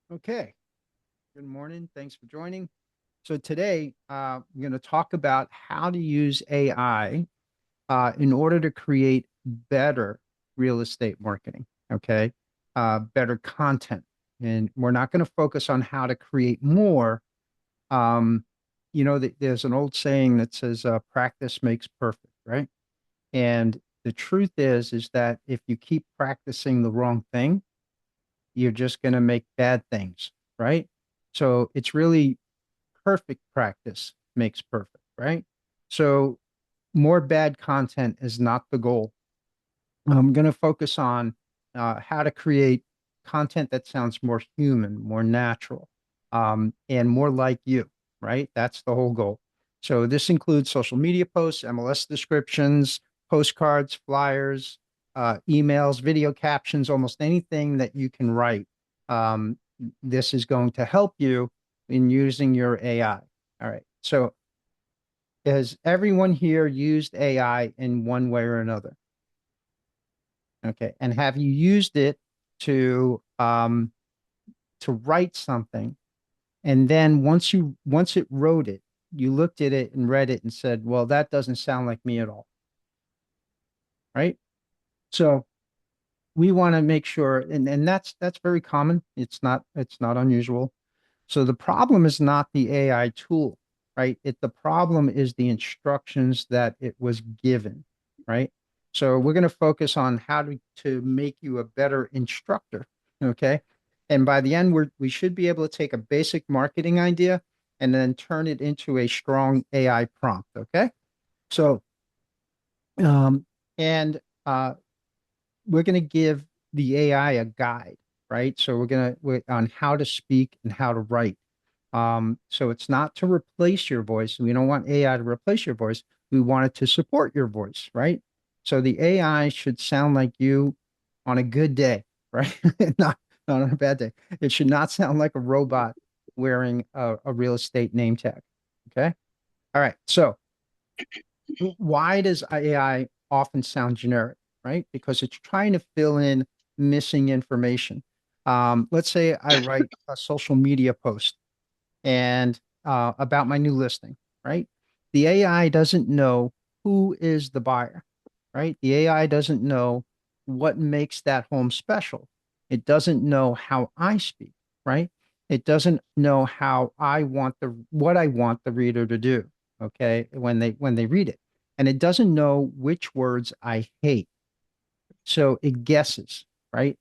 Okay. Good morning. Thanks for joining. So today, we're going to talk about how to use AI in order to create better real estate marketing. Okay. Better content. And we're not going to focus on how to create more. Um, there's an old saying that says, practice makes perfect, right? And the truth is that if you keep practicing the wrong thing, you're just going to make bad things, right? So it's really perfect practice makes perfect, right? So more bad content is not the goal. I'm going to focus on how to create content that sounds more human, more natural, and more like you, right? That's the whole goal. So this includes social media posts, MLS descriptions, postcards, flyers, emails, video captions, almost anything that you can write. Um, this is going to help you in using your AI. All right. So has everyone here used AI in one way or another? Okay. And have you used it to to write something? And then once it wrote it, you looked at it and read it and said, well, that doesn't sound like me at all. Right. So we want to make sure, and that's very common. It's not unusual. So the problem is not the AI tool, right? The problem is the instructions that it was given, right? So we're going to focus on how to make you a better instructor, okay? And by the end, we should be able to take a basic marketing idea and then turn it into a strong AI prompt, okay? So, um, and we're going to give the AI a guide, right? So we're on how to speak and how to write. So it's not to replace your voice. We don't want AI to replace your voice. We want it to support your voice, right? So the AI should sound like you on a good day, right? Not not on a bad day. It should not sound like a robot wearing a real estate name tag. Okay. All right. So why does AI often sound generic, right? Because it's trying to fill in missing information. Let's say I write a social media post and about my new listing, right? The AI doesn't know who is the buyer, right? The AI doesn't know what makes that home special. It doesn't know how I speak, right? It doesn't know how I want what I want the reader to do, okay, when they read it. And it doesn't know which words I hate. So it guesses, right?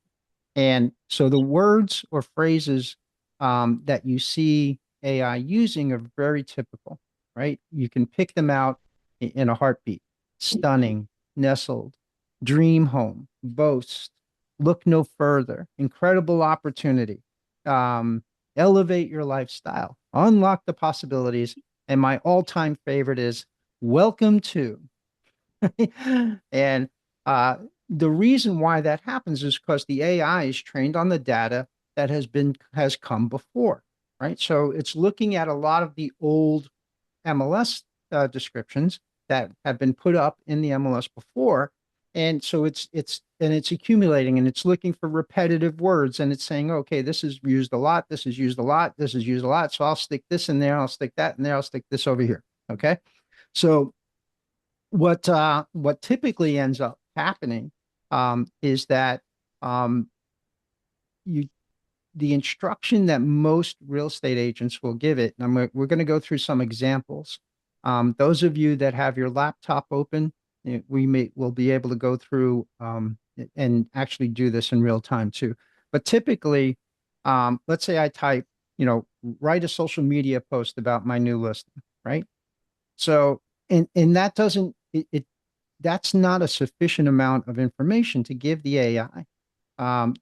And so the words or phrases that you see AI using are very typical, right? You can pick them out in a heartbeat. Stunning, nestled, dream home, boast, look no further, incredible opportunity, um, elevate your lifestyle, unlock the possibilities. And my all-time favorite is welcome to. And uh, the reason why that happens is because the AI is trained on the data that has come before, right? So it's looking at a lot of the old MLS descriptions that have been put up in the MLS before, and so it's accumulating and it's looking for repetitive words and it's saying, okay, this is used a lot, this is used a lot, this is used a lot, so I'll stick this in there, I'll stick that in there, I'll stick this over here. Okay, so what typically ends up happening is that um, you the instruction that most real estate agents will give it, and we're going to go through some examples. Those of you that have your laptop open, will be able to go through and actually do this in real time too. But typically, let's say I type, write a social media post about my new listing, right? So, and that doesn't it that's not a sufficient amount of information to give the AI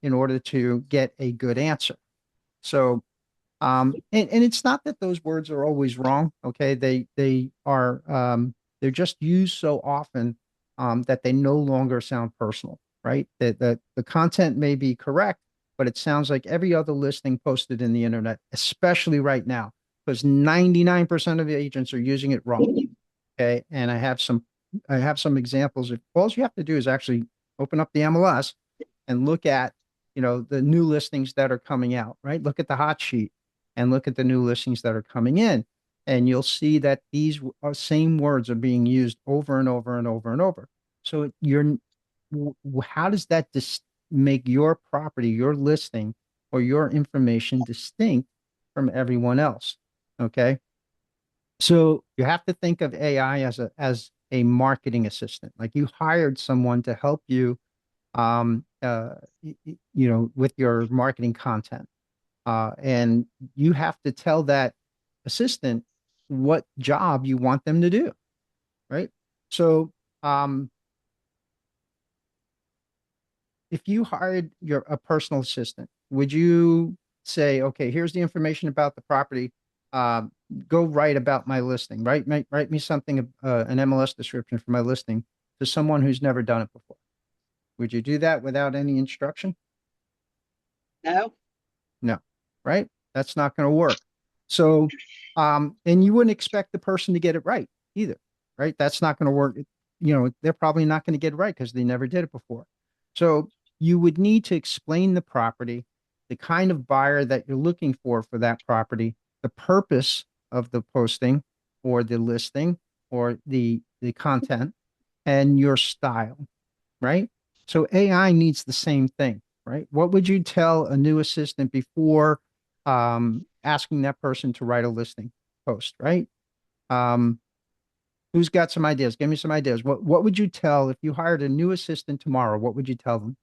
in order to get a good answer. So, and it's not that those words are always wrong. Okay, they are they're just used so often that they no longer sound personal, right? That the content may be correct, but it sounds like every other listing posted in the internet, especially right now, because 99% of the agents are using it wrong. Okay, and I have some examples. All you have to do is actually open up the MLS and look at. the new listings that are coming out, right? Look at the hot sheet and look at the new listings that are coming in. And you'll see that these same words are being used over and over and over and over. So how does that make your property, your listing, or your information distinct from everyone else? Okay. So you have to think of AI as a marketing assistant. Like you hired someone to help you with your marketing content. And you have to tell that assistant what job you want them to do, right? So, um, if you hired a personal assistant, would you say, okay, here's the information about the property. Um, Go write about my listing, right? Write me something, an MLS description for my listing to someone who's never done it before. Would you do that without any instruction? No. No, right? That's not going to work. So, and you wouldn't expect the person to get it right either, right? That's not going to work. They're probably not going to get it right because they never did it before. So you would need to explain the property, the kind of buyer that you're looking for that property, the purpose of the posting or the listing or the content, and your style, right? So AI needs the same thing, right? What would you tell a new assistant before asking that person to write a listing post, right? Um, who's got some ideas? Give me some ideas. What would you tell if you hired a new assistant tomorrow? What would you tell them?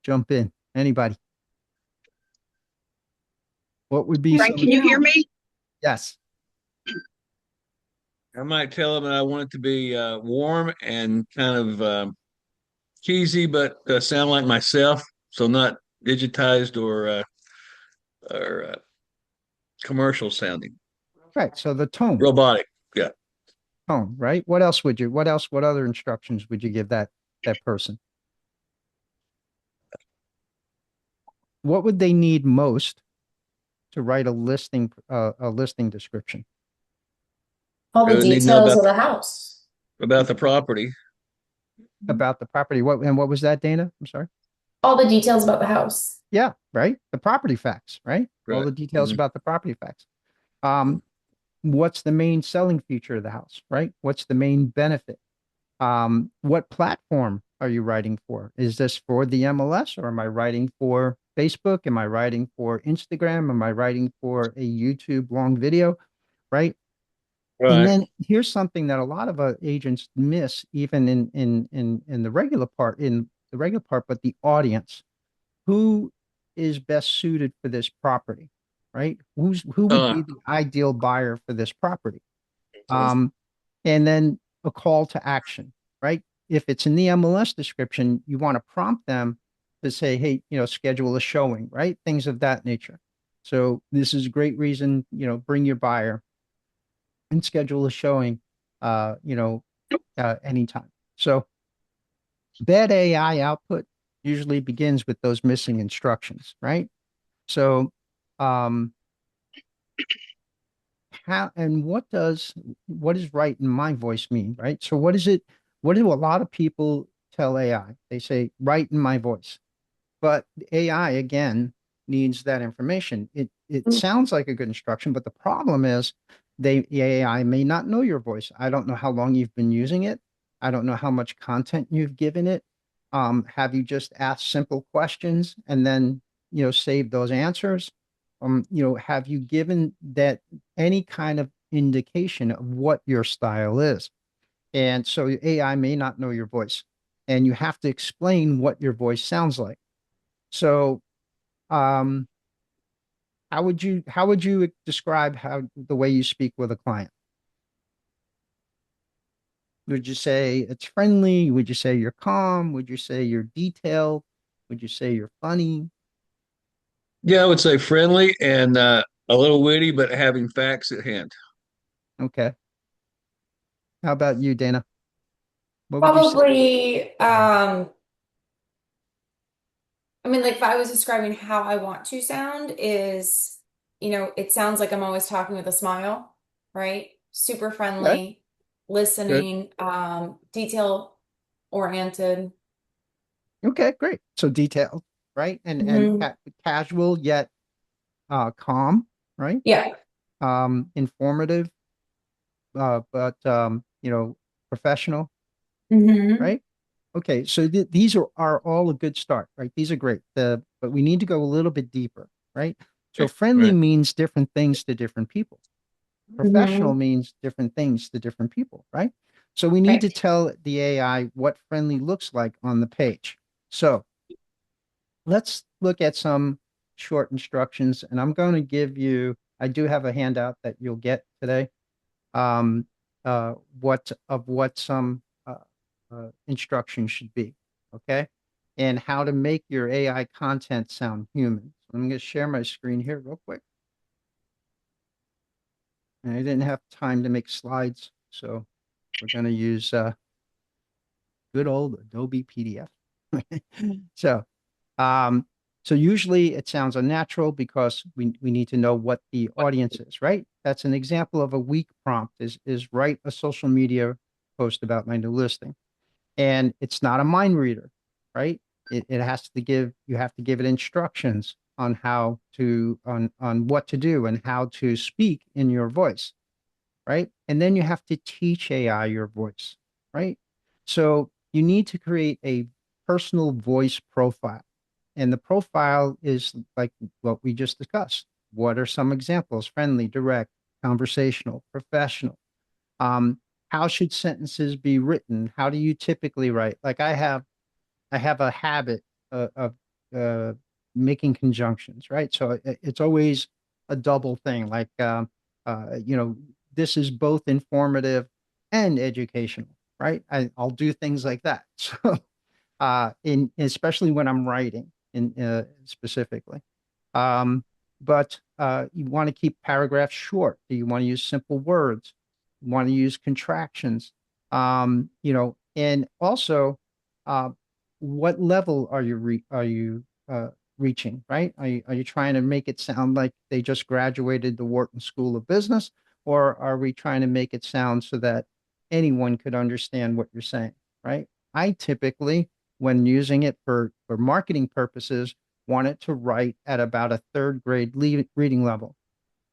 Jump in. Anybody? What would be Frank, some? can you hear me? Yes. I might tell them that I want it to be warm and kind of cheesy, but sound like myself. So not digitized or commercial sounding. Right. So the tone, Robotic. Yeah. right? What other instructions would you give that person? What would they need most to write a listing description All They the would need to know details of the house. about the property. about the property? What was that, Dana? I'm sorry. All the details about the house. Yeah, right. The property facts, right? All Right. the details Mhm. about the property facts. Um, what's the main selling feature of the house, right? What's the main benefit? What platform are you writing for? Is this for the MLS or am I writing for Facebook? Am I writing for Instagram? Am I writing for a YouTube long video? Right. And Right. then here's something that a lot of agents miss, even in the regular part, but the audience. Who is best suited for this property, right? Who would Uh, be the ideal buyer for this property? okay. Um, and then a call to action, right? If it's in the MLS description, you want to prompt them to say, hey, schedule a showing, right? Things of that nature. So this is a great reason, bring your buyer and schedule a showing, anytime. So bad AI output usually begins with those missing instructions, right? So, um, how and what does right in my voice mean, right? So, what is it? What do a lot of people tell AI? They say, right in my voice. But AI again needs that information. It sounds like a good instruction, but the problem is the AI may not know your voice. I don't know how long you've been using it. I don't know how much content you've given it. Have you just asked simple questions and then saved those answers? Have you given that any kind of indication of what your style is? And so AI may not know your voice, and you have to explain what your voice sounds like. So, um, how would you describe how the way you speak with a client? Would you say it's friendly? Would you say you're calm? Would you say you're detailed? Would you say you're funny? Yeah, I would say friendly and a little witty, but having facts at hand. Okay. How about you, Dana? What would you say? Probably, I mean, like if I was describing how I want to sound is, it sounds like I'm always talking with a smile, right? Super Okay, friendly, good. listening, detail oriented. Okay, great. So detailed, right? And Mhm. casual yet calm, right? Yeah. Informative, but professional, Hmm. right? Okay, so these are all a good start, right? These are great. But we need to go a little bit deeper, right? So Okay, friendly right. means different things to different people. Professional Hmm. means different things to different people, right? So we need to Right. tell the AI what friendly looks like on the page. So let's look at some short instructions, and I'm going to give you, I do have a handout that you'll get today. Um, what some instructions should be, okay? And how to make your AI content sound human. So I'm going to share my screen here real quick. And I didn't have time to make slides, so we're going to use good old Adobe PDF. So, um, so usually it sounds unnatural because we need to know what the audience is, right? That's an example of a weak prompt is write a social media post about my new listing. And it's not a mind reader, right? It has to give, you have to give it instructions on how to, on what to do and how to speak in your voice, right? And then you have to teach AI your voice, right? So you need to create a personal voice profile. And the profile is like what we just discussed. What are some examples? Friendly, direct, conversational, professional. Um, how should sentences be written? How do you typically write? Like I have a habit of uh, making conjunctions, right? So it's always a double thing. Like, this is both informative and educational, right? I'll do things like that. So, in especially when I'm writing, in specifically. But you want to keep paragraphs short. Do you want to use simple words? You want to use contractions? And also, uh, what level are you reaching? Right? Are you trying to make it sound like they just graduated the Wharton School of Business, or are we trying to make it sound so that anyone could understand what you're saying? Right? I typically, when using it for marketing purposes, want it to write at about a third grade reading level.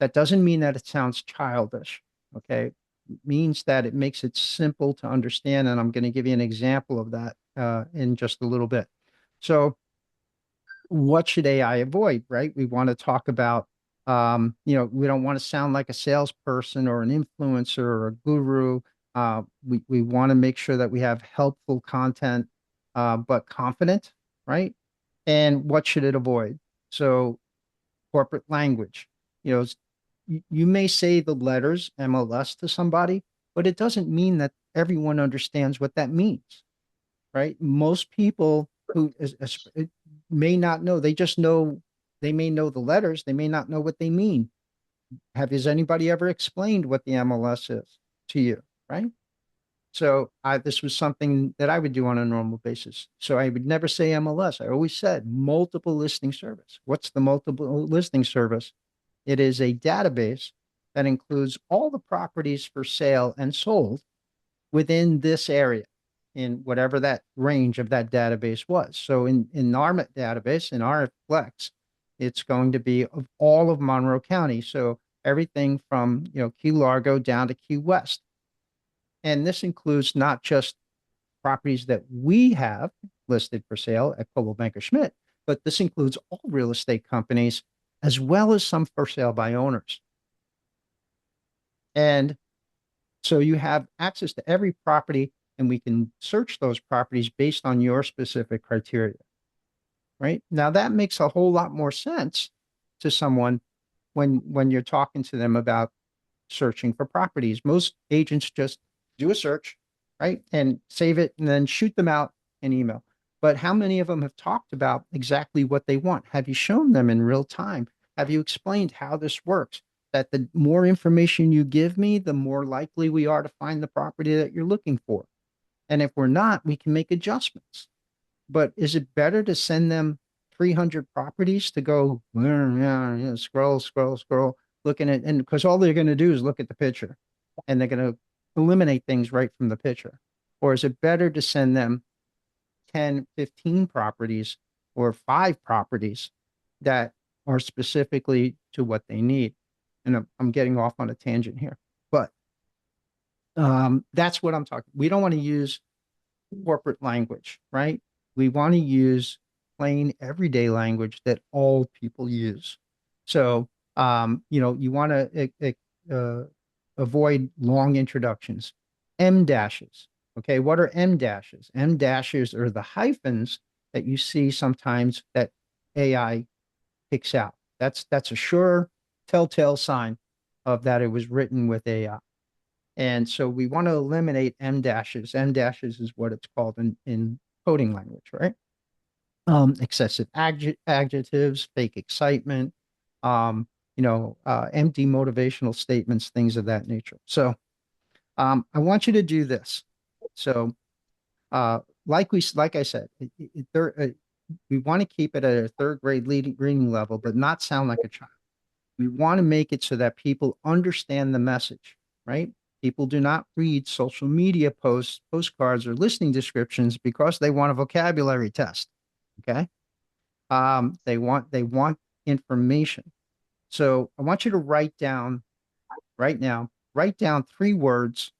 That doesn't mean that it sounds childish. Okay. It means that it makes it simple to understand. And I'm going to give you an example of that in just a little bit. So, what should AI avoid, right? We want to talk about, we don't want to sound like a salesperson or an influencer or a guru. We want to make sure that we have helpful content, but confident, right? And what should it avoid? So, corporate language, you know, you may say the letters MLS to somebody, but it doesn't mean that everyone understands what that means, right? Most people may not know. They just know, they may know the letters. They may not know what they mean. Has anybody ever explained what the MLS is to you, right? So this was something that I would do on a normal basis. So I would never say MLS. I always said multiple listing service. What's the multiple listing service? It is a database that includes all the properties for sale and sold within this area in whatever that range of that database was. So in our database, in our Flex, it's going to be of all of Monroe County. So everything from Key Largo down to Key West. And this includes not just properties that we have listed for sale at Coldwell Banker Schmidt, but this includes all real estate companies as well as some for sale by owners. And so you have access to every property, and we can search those properties based on your specific criteria, right? Now that makes a whole lot more sense to someone when you're talking to them about searching for properties. Most agents just do a search, right? And save it and then shoot them out an email. But how many of them have talked about exactly what they want? Have you shown them in real time? Have you explained how this works? That the more information you give me, the more likely we are to find the property that you're looking for. And if we're not, we can make adjustments. But is it better to send them 300 properties to go, yeah, yeah, scroll, scroll, scroll, looking at, and because all they're going to do is look at the picture and they're going to eliminate things right from the picture? Or is it better to send them 10, 15 properties or 5 properties that are specifically to what they need. And I'm getting off on a tangent here, but that's what I'm talking. We don't want to use corporate language, right? We want to use plain everyday language that all people use. So, you want to avoid long introductions. M dashes. Okay, what are M dashes? M dashes are the hyphens that you see sometimes that AI picks out. That's a sure telltale sign of that it was written with AI. And so we want to eliminate M dashes. M dashes is what it's called in coding language, right? Excessive adjectives, fake excitement, empty motivational statements, things of that nature. So I want you to do this. So like I said, we want to keep it at a third grade reading level, but not sound like a child. We want to make it so that people understand the message, right? People do not read social media posts, postcards, or listing descriptions because they want a vocabulary test. Okay. They want information. So I want you to write down right now, write down 3 words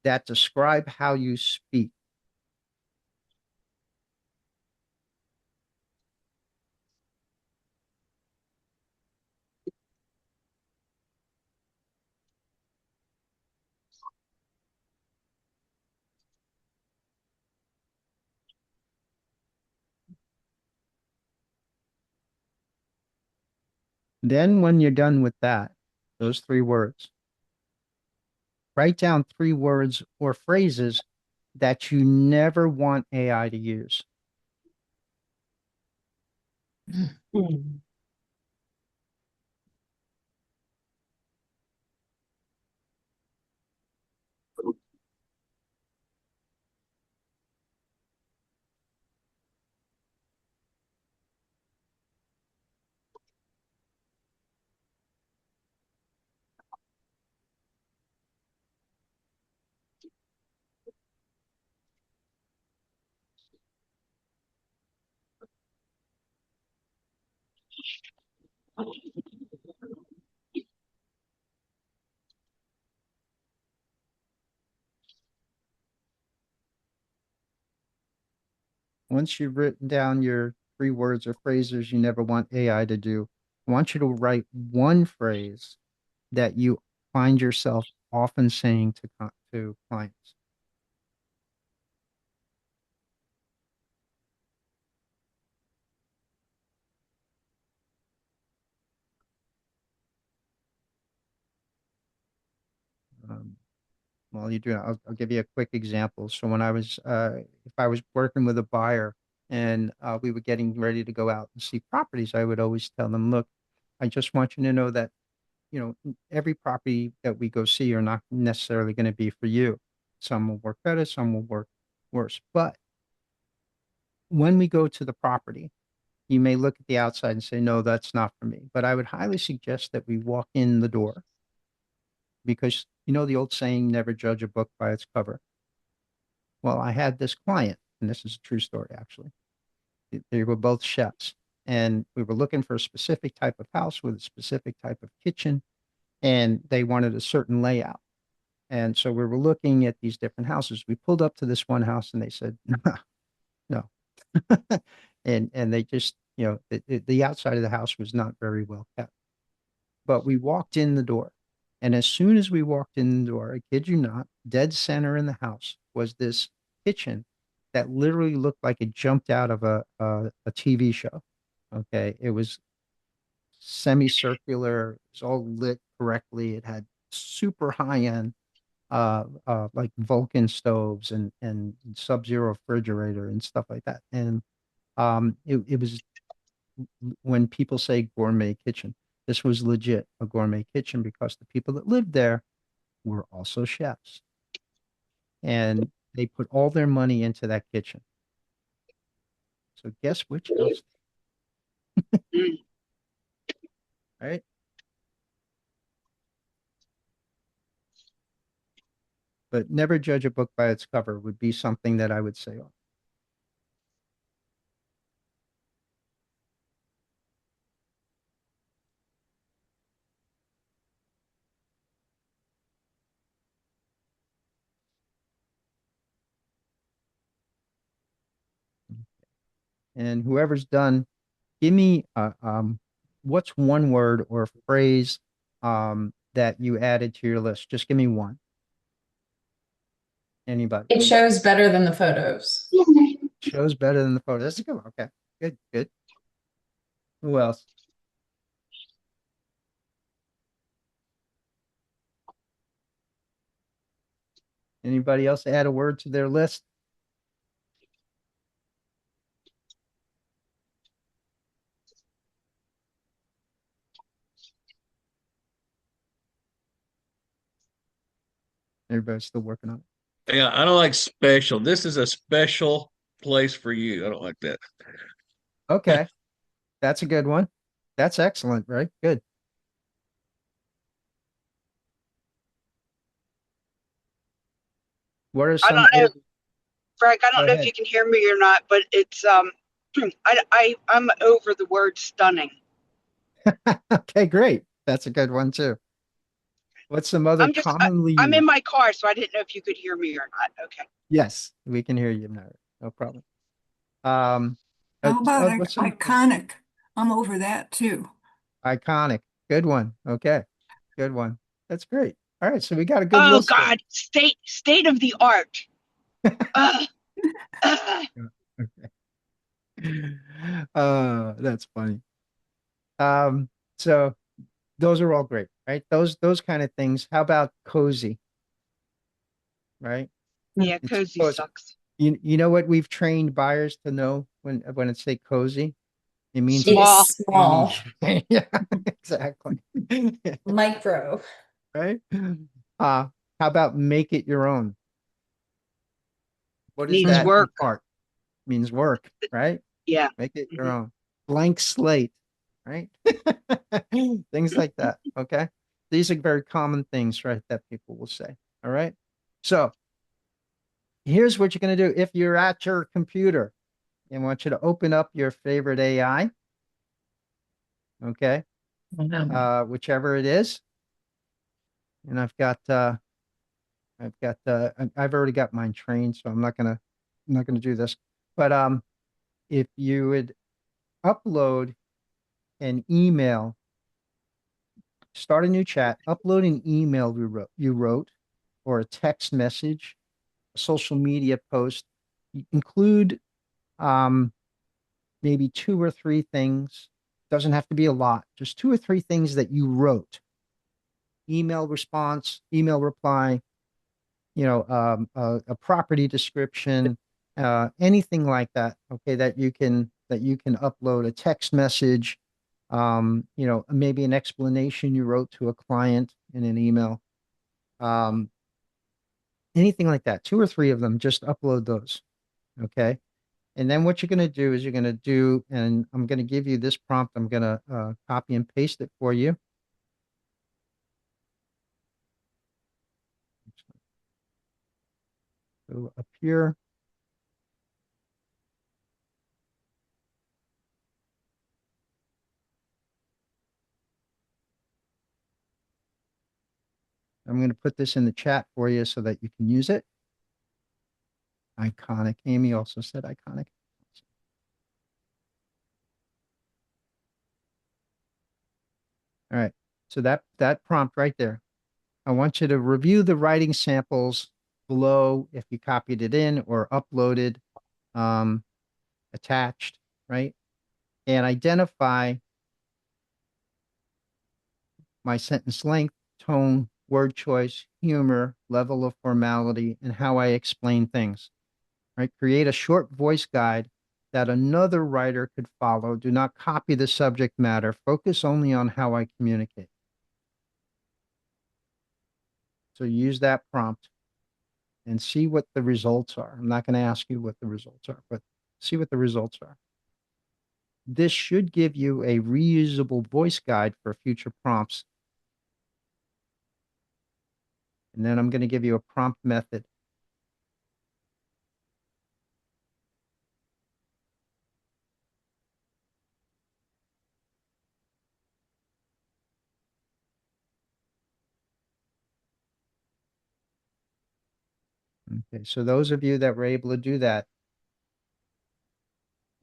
that describe how you speak. Then when you're done with that, those 3 words, write down 3 words or phrases that you never want AI to use. Once you've written down your 3 words or phrases you never want AI to do, I want you to write one phrase that you find yourself often saying to clients. Um, while you do that, I'll give you a quick example. So if I was working with a buyer and we were getting ready to go out and see properties, I would always tell them, look, I just want you to know that, every property that we go see are not necessarily going to be for you. Some will work better, some will work worse. But when we go to the property, you may look at the outside and say, no, that's not for me. But I would highly suggest that we walk in the door because the old saying, never judge a book by its cover. Well, I had this client, and this is a true story, actually. They were both chefs, and we were looking for a specific type of house with a specific type of kitchen, and they wanted a certain layout. And so we were looking at these different houses. We pulled up to this one house, and they said, no. And they just, the outside of the house was not very well kept. But we walked in the door. And as soon as we walked in the door, I kid you not, dead center in the house was this kitchen that literally looked like it jumped out of a TV show. Okay. It was semicircular, it was all lit correctly. It had super high end like Vulcan stoves and Sub-Zero refrigerator and stuff like that. And it was when people say gourmet kitchen, this was legit a gourmet kitchen because the people that lived there were also chefs. And they put all their money into that kitchen. So guess which house, right? But never judge a book by its cover would be something that I would say. And whoever's done, give me what's one word or phrase that you added to your list? Just give me one. Anybody? It shows better than the photos. Shows better than the photo. That's a good one. Okay. Good, good. Who else? Anybody else add a word to their list? Everybody's still working on it. Yeah, I don't like special. This is a special place for you. I don't like that. Okay. That's a good one. That's excellent, right? Good. What are I some, don't know, Frank. I go don't know if ahead. you can hear me or not, but it's I'm over the word stunning. Okay, great. That's a good one too. What's some other commonly I'm in used? my car, so I didn't know if you could hear me or not. Okay. Yes, we can hear you now. No problem. Um, How about what's some iconic? I'm over that too. iconic? Good one. Okay, good one. That's great. All right, so we got a good Oh list there. God, state of the art. Uh, uh, That's funny. So those are all great, right? Those kind of things. How about cozy, right? yeah, It's cozy cozy. sucks. You know what we've trained buyers to know when it say cozy? It means Small. It's it means small, yeah, exactly. micro. Right? How about make it your own? What does Means that work. impart? Means work, right? Yeah. Make it your Mhm. own. Blank slate, right? Things like that. Okay. These are very common things, right? That people will say. All right. So here's what you're going to do. If you're at your computer, I want you to open up your favorite AI. Okay. Whichever it is. And I've already got mine trained, so I'm not gonna do this. But if you would upload an email, start a new chat, upload an email you wrote, or a text message, a social media post, include um maybe two or three things. Doesn't have to be a lot, just two or three things that you wrote. Email response, email reply, a property description, anything like that. Okay, that you can upload a text message, maybe an explanation you wrote to a client in an email, um, anything like that. Two or three of them, just upload those. Okay. And then what you're going to do is you're going to do, and I'm going to give you this prompt. I'm going to copy and paste it for you. Go up here. I'm going to put this in the chat for you so that you can use it. Iconic. Amy also said iconic. All right. So that prompt right there. I want you to review the writing samples below if you copied it in or uploaded, um, attached, right? And identify my sentence length, tone, word choice, humor, level of formality, and how I explain things. Right? Create a short voice guide that another writer could follow. Do not copy the subject matter. Focus only on how I communicate. So use that prompt and see what the results are. I'm not going to ask you what the results are, but see what the results are. This should give you a reusable voice guide for future prompts. And then I'm going to give you a prompt method. Okay, so those of you that were able to do that,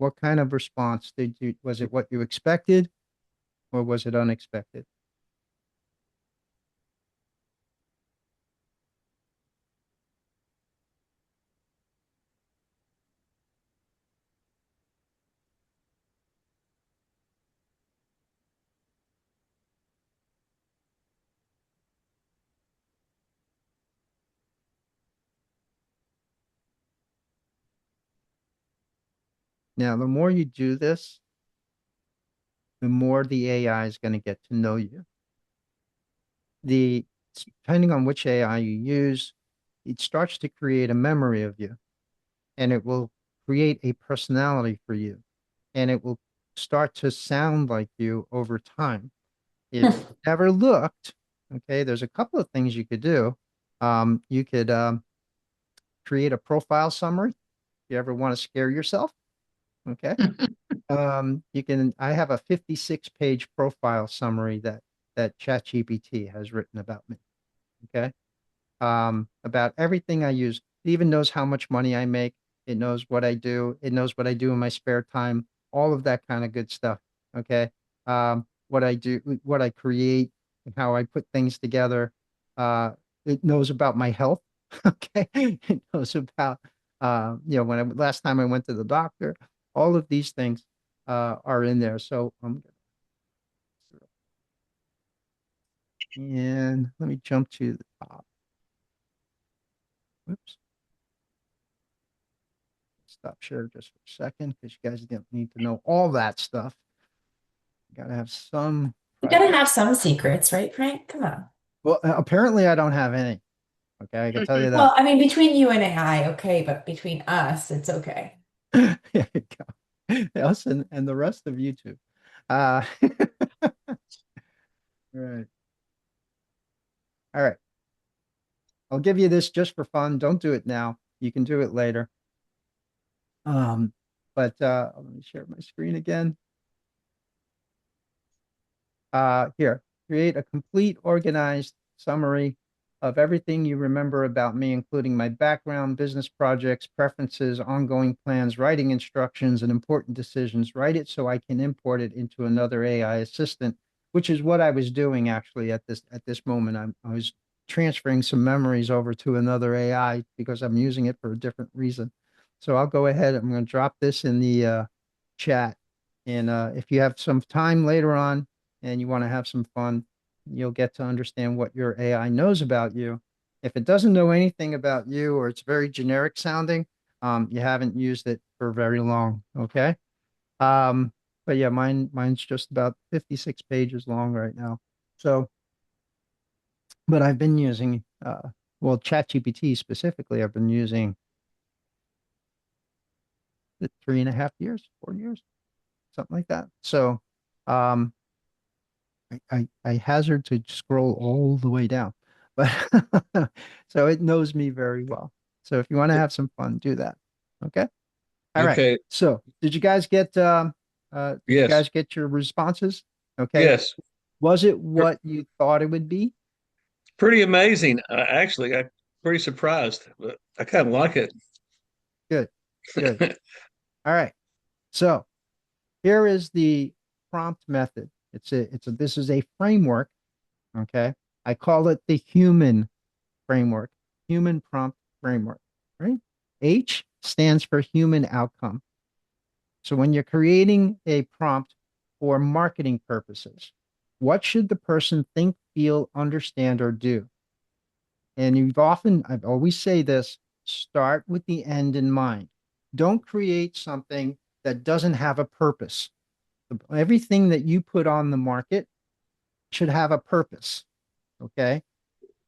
what kind of response did you, was it what you expected or was it unexpected? Now, the more you do this, the more the AI is going to get to know you. The Depending on which AI you use, it starts to create a memory of you, and it will create a personality for you, and it will start to sound like you over time. If you never looked, okay, there's a couple of things you could do. You could create a profile summary. If you ever want to scare yourself, okay. You can. I have a 56-page profile summary that ChatGPT has written about me. Okay, about everything I use. It even knows how much money I make. It knows what I do. It knows what I do in my spare time. All of that kind of good stuff. Okay. What I do, what I create, how I put things together. It knows about my health. Okay. It knows about, when last time I went to the doctor. All of these things are in there. So and let me jump to the top. Whoops. Stop share just for a second because you guys don't need to know all that stuff. You gotta have some You gotta privacy. have some secrets, right, Frank? Come on. Well, apparently I don't have any. Okay, I can tell you that. Well, I mean, between you and AI, okay, but between us, it's okay. There you go. Us and the rest of YouTube. Right. All right. I'll give you this just for fun. Don't do it now. You can do it later. But let me share my screen again. Here, create a complete organized summary of everything you remember about me, including my background, business projects, preferences, ongoing plans, writing instructions, and important decisions. Write it so I can import it into another AI assistant, which is what I was doing actually at this moment. I was transferring some memories over to another AI because I'm using it for a different reason. So I'll go ahead. I'm going to drop this in the chat. And if you have some time later on, and you want to have some fun, you'll get to understand what your AI knows about you. If it doesn't know anything about you or it's very generic sounding, you haven't used it for very long. Okay. But yeah, mine's just about 56 pages long right now. So, but I've been using, well, ChatGPT specifically, I've been using it 3.5 years, 4 years, something like that. So, um, I hazard to scroll all the way down, but so it knows me very well. So if you want to have some fun, do that. Okay. All right. Okay. So did you Yes. guys get your responses? Okay. Yes. Was it what you thought it would be? Pretty amazing. Actually, I'm pretty surprised, but I kind of like it. Good. Good. All right. So here is the prompt method. This is a framework. Okay. I call it the human framework, human prompt framework, right? H stands for human outcome. So when you're creating a prompt for marketing purposes, what should the person think, feel, understand, or do? And I've always say this, start with the end in mind. Don't create something that doesn't have a purpose. Everything that you put on the market should have a purpose. Okay.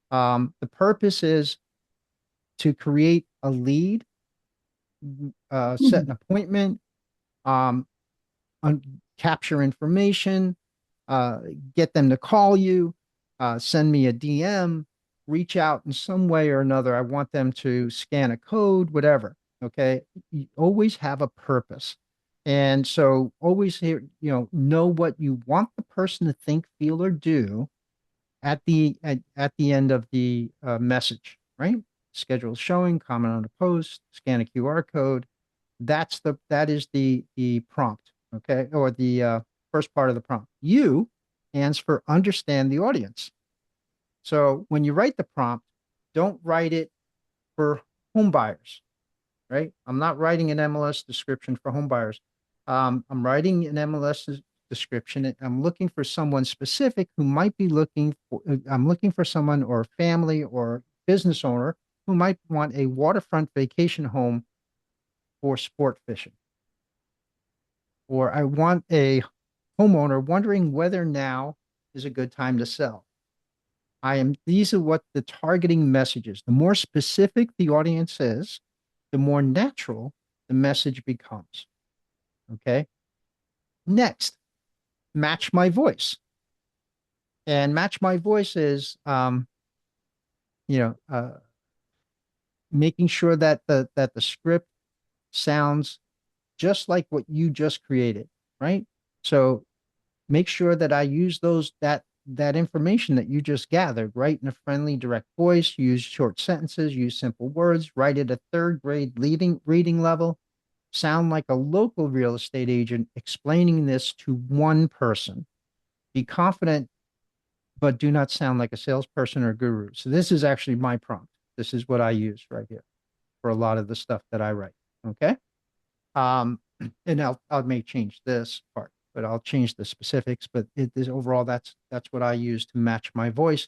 The purpose is to create a lead, set an appointment, um, capture information, uh, get them to call you, send me a DM, reach out in some way or another. I want them to scan a code, whatever. Okay. You always have a purpose. And so always here, know what you want the person to think, feel, or do at the end of the message, right? Schedule showing, comment on a post, scan a QR code. That is the prompt, okay, or the first part of the prompt. You stands for understand the audience. So when you write the prompt, don't write it for home buyers, right? I'm not writing an MLS description for home buyers. I'm writing an MLS description. I'm looking for someone specific who might be looking for, I'm looking for someone or family or business owner who might want a waterfront vacation home for sport fishing. Or I want a homeowner wondering whether now is a good time to sell. These are what the targeting messages. The more specific the audience is, the more natural the message becomes. Okay. Next, match my voice. And match my voice is, you know, making sure that the script sounds just like what you just created, right? So make sure that I use that information that you just gathered, right, in a friendly, direct voice. Use short sentences, use simple words, write at a third grade reading level. Sound like a local real estate agent explaining this to one person. Be confident, but do not sound like a salesperson or guru. So this is actually my prompt. This is what I use right here for a lot of the stuff that I write. Okay. Um, and I may change this part, but I'll change the specifics. But it is overall, that's what I use to match my voice.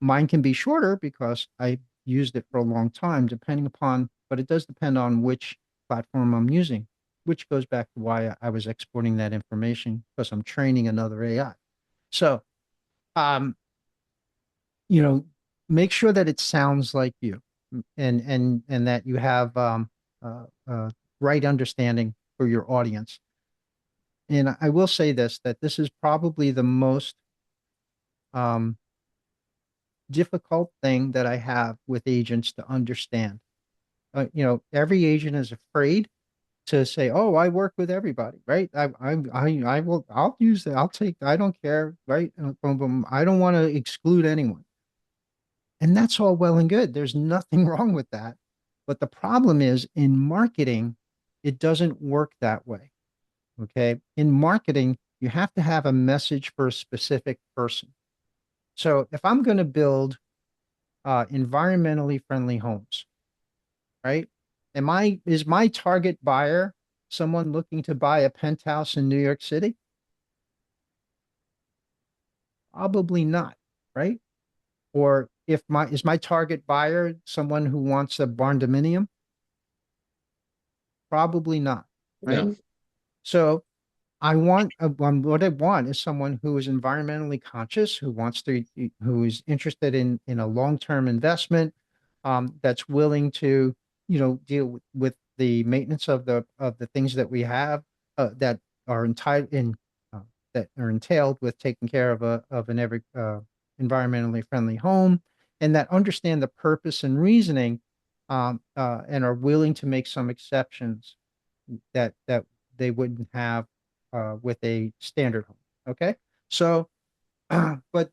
Mine can be shorter because I used it for a long time, depending upon, but it does depend on which platform I'm using, which goes back to why I was exporting that information because I'm training another AI. So, um, you know, make sure that it sounds like you, and that you have uh, uh, right understanding for your audience. And I will say this, that this is probably the most um, difficult thing that I have with agents to understand. Every agent is afraid to say, "Oh, I work with everybody," right? I will, I'll use it. I'll take, I don't care, right? Boom, boom. I don't want to exclude anyone. And that's all well and good. There's nothing wrong with that. But the problem is in marketing, it doesn't work that way. Okay. In marketing, you have to have a message for a specific person. So if I'm going to build environmentally friendly homes, right? Is my target buyer someone looking to buy a penthouse in New York City? Probably not, right? Or if my is my target buyer someone who wants a barn dominium? Probably not, right? Yeah. So what I want is someone who is environmentally conscious, who is interested in a long-term investment, that's willing to, deal with the maintenance of the things that we have, that are entitled in that are entailed with taking care of an every environmentally friendly home, and that understand the purpose and reasoning, and are willing to make some exceptions that they wouldn't have with a standard home. Okay, so but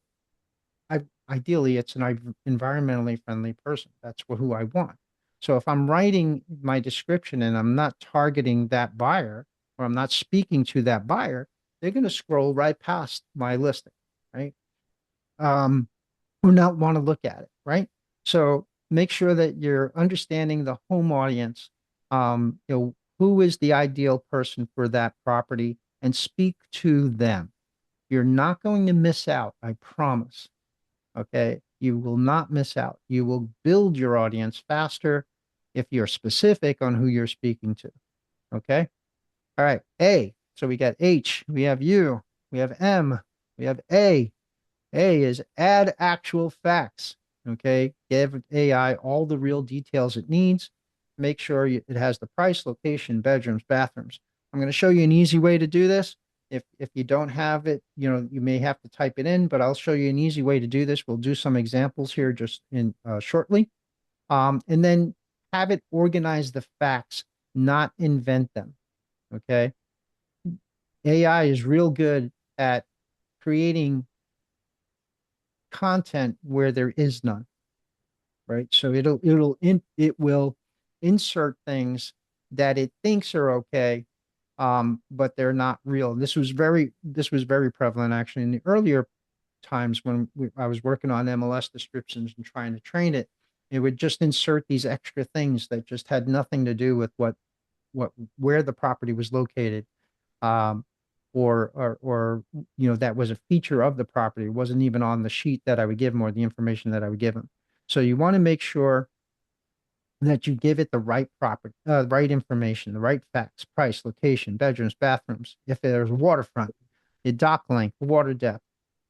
ideally it's an environmentally friendly person. That's who I want. So if I'm writing my description and I'm not targeting that buyer, or I'm not speaking to that buyer, they're going to scroll right past my listing, right? Um, or not want to look at it, right? So make sure that you're understanding the home audience, who is the ideal person for that property, and speak to them. You're not going to miss out, I promise. Okay. You will not miss out. You will build your audience faster if you're specific on who you're speaking to. Okay. All right. A. So we got H, we have U, we have M, we have A. A is add actual facts. Okay. Give AI all the real details it needs. Make sure it has the price, location, bedrooms, bathrooms. I'm going to show you an easy way to do this. If you don't have it, you may have to type it in, but I'll show you an easy way to do this. We'll do some examples here just in shortly. And then have it organize the facts, not invent them. Okay. AI is real good at creating content where there is none, right? So it will insert things that it thinks are okay, but they're not real. This was very prevalent actually in the earlier times when I was working on MLS descriptions and trying to train it. It would just insert these extra things that just had nothing to do with what where the property was located, um, or that was a feature of the property. It wasn't even on the sheet that I would give them or the information that I would give them. So you want to make sure that you give it the right property, right information, the right facts, price, location, bedrooms, bathrooms. If there's waterfront, the dock length, water depth,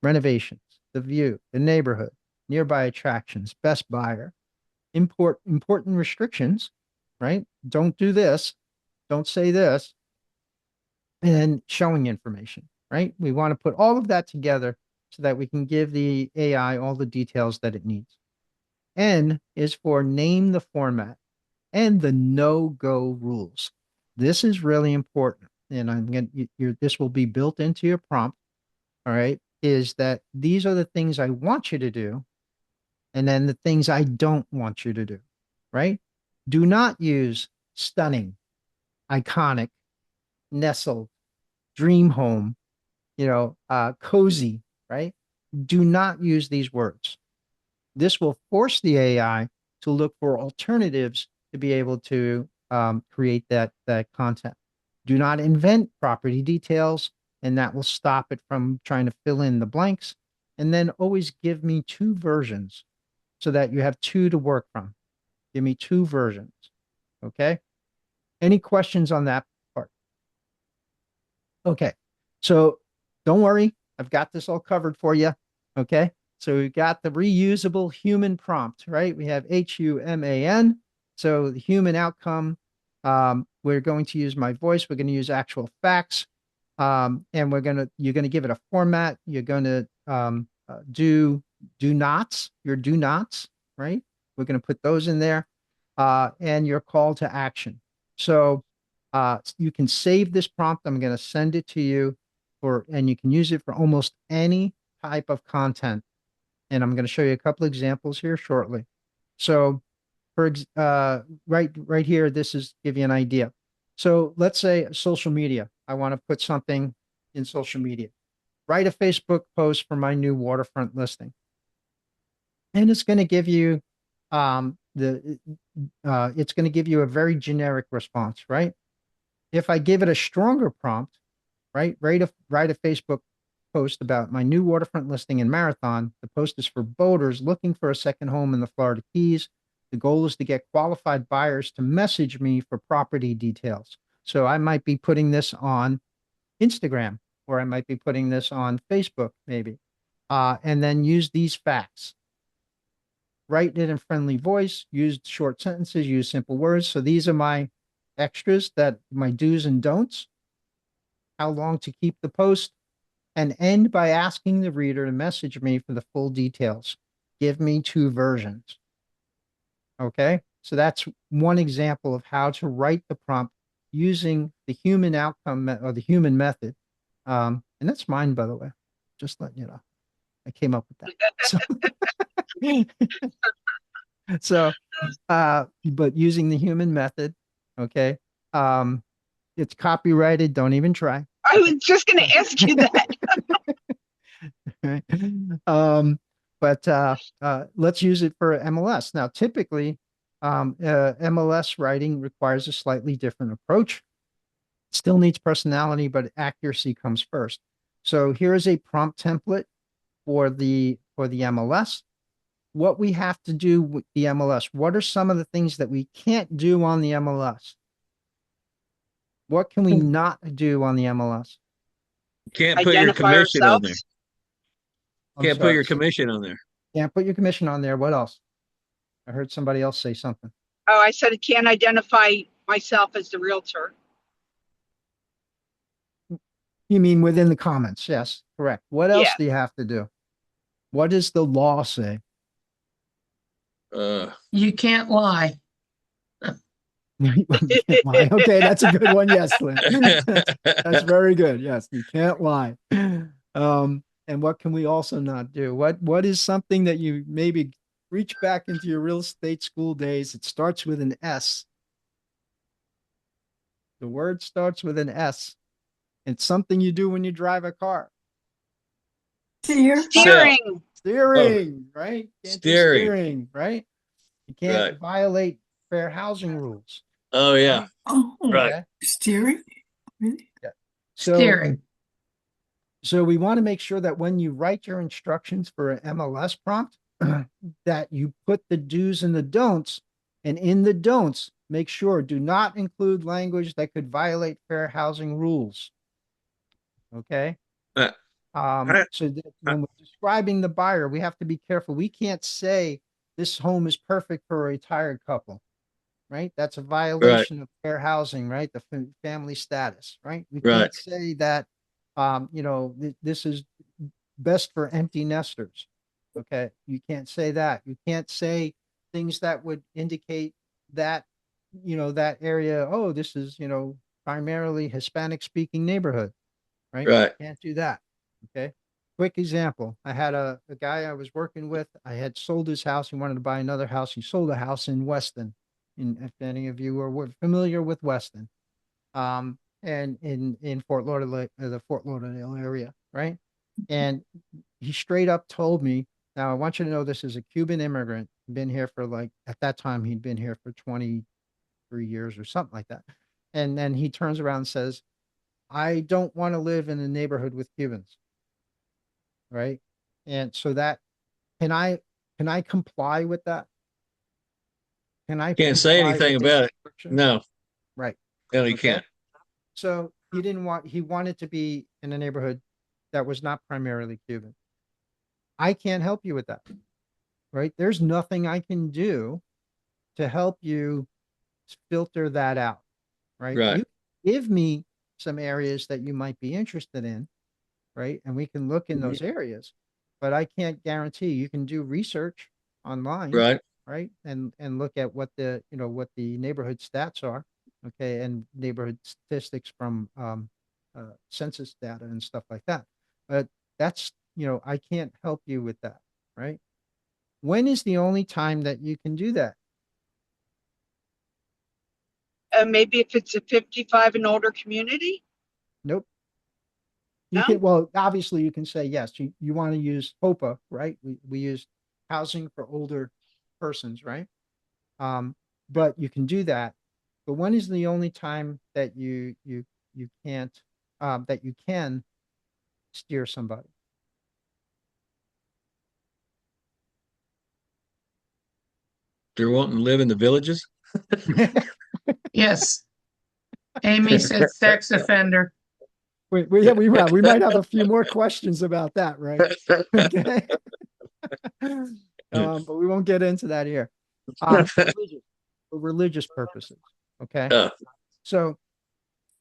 renovations, the view, the neighborhood, nearby attractions, best buyer, important restrictions, right? Don't do this, don't say this, and then showing information, right? We want to put all of that together so that we can give the AI all the details that it needs. N is for name the format and the no-go rules. This is really important. And I'm going to, this will be built into your prompt. All right. Is that these are the things I want you to do, and then the things I don't want you to do. Right. Do not use stunning, iconic, nestled, dream home, cozy. Right. Do not use these words. This will force the AI to look for alternatives to be able to create that content. Do not invent property details, and that will stop it from trying to fill in the blanks. And then always give me two versions so that you have two to work from. Give me two versions. Okay. Any questions on that part? Okay. So don't worry. I've got this all covered for you. Okay. So we've got the reusable human prompt, right? We have HUMAN. So the human outcome, we're going to use my voice. We're going to use actual facts. And you're going to give it a format. You're going to do nots, your do nots, right? We're going to put those in there, and your call to action. So you can save this prompt. I'm going to send it to you and you can use it for almost any type of content. And I'm going to show you a couple examples here shortly. So right here, this is give you an idea. So let's say social media. I want to put something in social media. Write a Facebook post for my new waterfront listing. And it's going to give you it's going to give you a very generic response, right? If I give it a stronger prompt, right? Write a Facebook post about my new waterfront listing in Marathon. The post is for boaters looking for a second home in the Florida Keys. The goal is to get qualified buyers to message me for property details. So I might be putting this on Instagram, or I might be putting this on Facebook, maybe, and then use these facts. Write it in friendly voice, use short sentences, use simple words. So these are my extras, that my do's and don'ts. How long to keep the post, and end by asking the reader to message me for the full details. Give me two versions. Okay, so that's one example of how to write the prompt using the human outcome or the human method. And that's mine, by the way. Just letting you know, I came up with that. So, but using the human method, okay. It's copyrighted. Don't even try. I was just going to ask you that. Right. But let's use it for MLS. Now, typically, MLS writing requires a slightly different approach. It still needs personality, but accuracy comes first. So here is a prompt template for the MLS. What we have to do with the MLS. What are some of the things that we can't do on the MLS? What can we not do on the MLS? Can't put your Identify commission on there. ourselves. Can't put your commission on there. Can't put your commission on there. What else? I heard somebody else say something. Oh, I said I can't identify myself as the realtor. You mean within the comments? Yes, correct. What else Yeah. do you have to do? What does the law say? You can't lie. You can't lie. Okay, that's a good one. Yes, Lynn. That's very good. Yes, you can't lie. And what can we also not do? What is something that you maybe reach back into your real estate school days? It starts with an S. The word starts with an S. It's something you do when you drive a car. Steer. Sell. Steering. Oh, Steering, right? Can't do steering. steering, right? You can't Right. violate fair housing rules, Oh, yeah. right? Oh, Right. Okay. steering. Really? Yeah. So, Steering. so we want to make sure that when you write your instructions for an MLS prompt, that you put the do's and the don'ts, and in the don'ts, make sure do not include language that could violate fair housing rules. Okay. Uh, I, So that I, when we're describing the buyer, we have to be careful. We can't say this home is perfect for a retired couple, right? That's a right. violation of fair housing, right? The family status, right? We Right. can't say that, this is best for empty nesters. Okay. You can't say that. You can't say things that would indicate that, that area, oh, this is, primarily Hispanic speaking neighborhood, right? Right. Can't do that. Okay. Quick example. I had a guy I was working with. I had sold his house. He wanted to buy another house. He sold a house in Weston. If any of you are familiar with Weston, and in Fort Lauderdale, the Fort Lauderdale area, right? And he straight up told me, now I want you to know this is a Cuban immigrant, been here for like, at that time, he'd been here for 23 years or something like that. And then he turns around and says, I don't want to live in a neighborhood with Cubans, right? And so that, can I can I comply with that? Can I Can't say comply anything with his about it. description? No, Right. no, you Okay. can't. So he wanted to be in a neighborhood that was not primarily Cuban. I can't help you with that, right? There's nothing I can do to help you filter that out, right? Right. You give me some areas that you might be interested in, right? And we can look in those areas, but I can't guarantee. You can do research online, Right. right? And look at what what the neighborhood stats are, okay, and neighborhood statistics from census data and stuff like that. But that's, I can't help you with that, right? When is the only time that you can do that? Maybe if it's a 55 and older community. Nope. You No. can, well, obviously you can say yes. You want to use HOPA, right? We use housing for older persons, right? But you can do that. But when is the only time that you can't, that you can steer somebody? They're wanting to live in the villages. Yes. Amy said sex offender. We might have a few more questions about that, right? Okay. But we won't get into that here. For religious purposes. Okay. Uh, So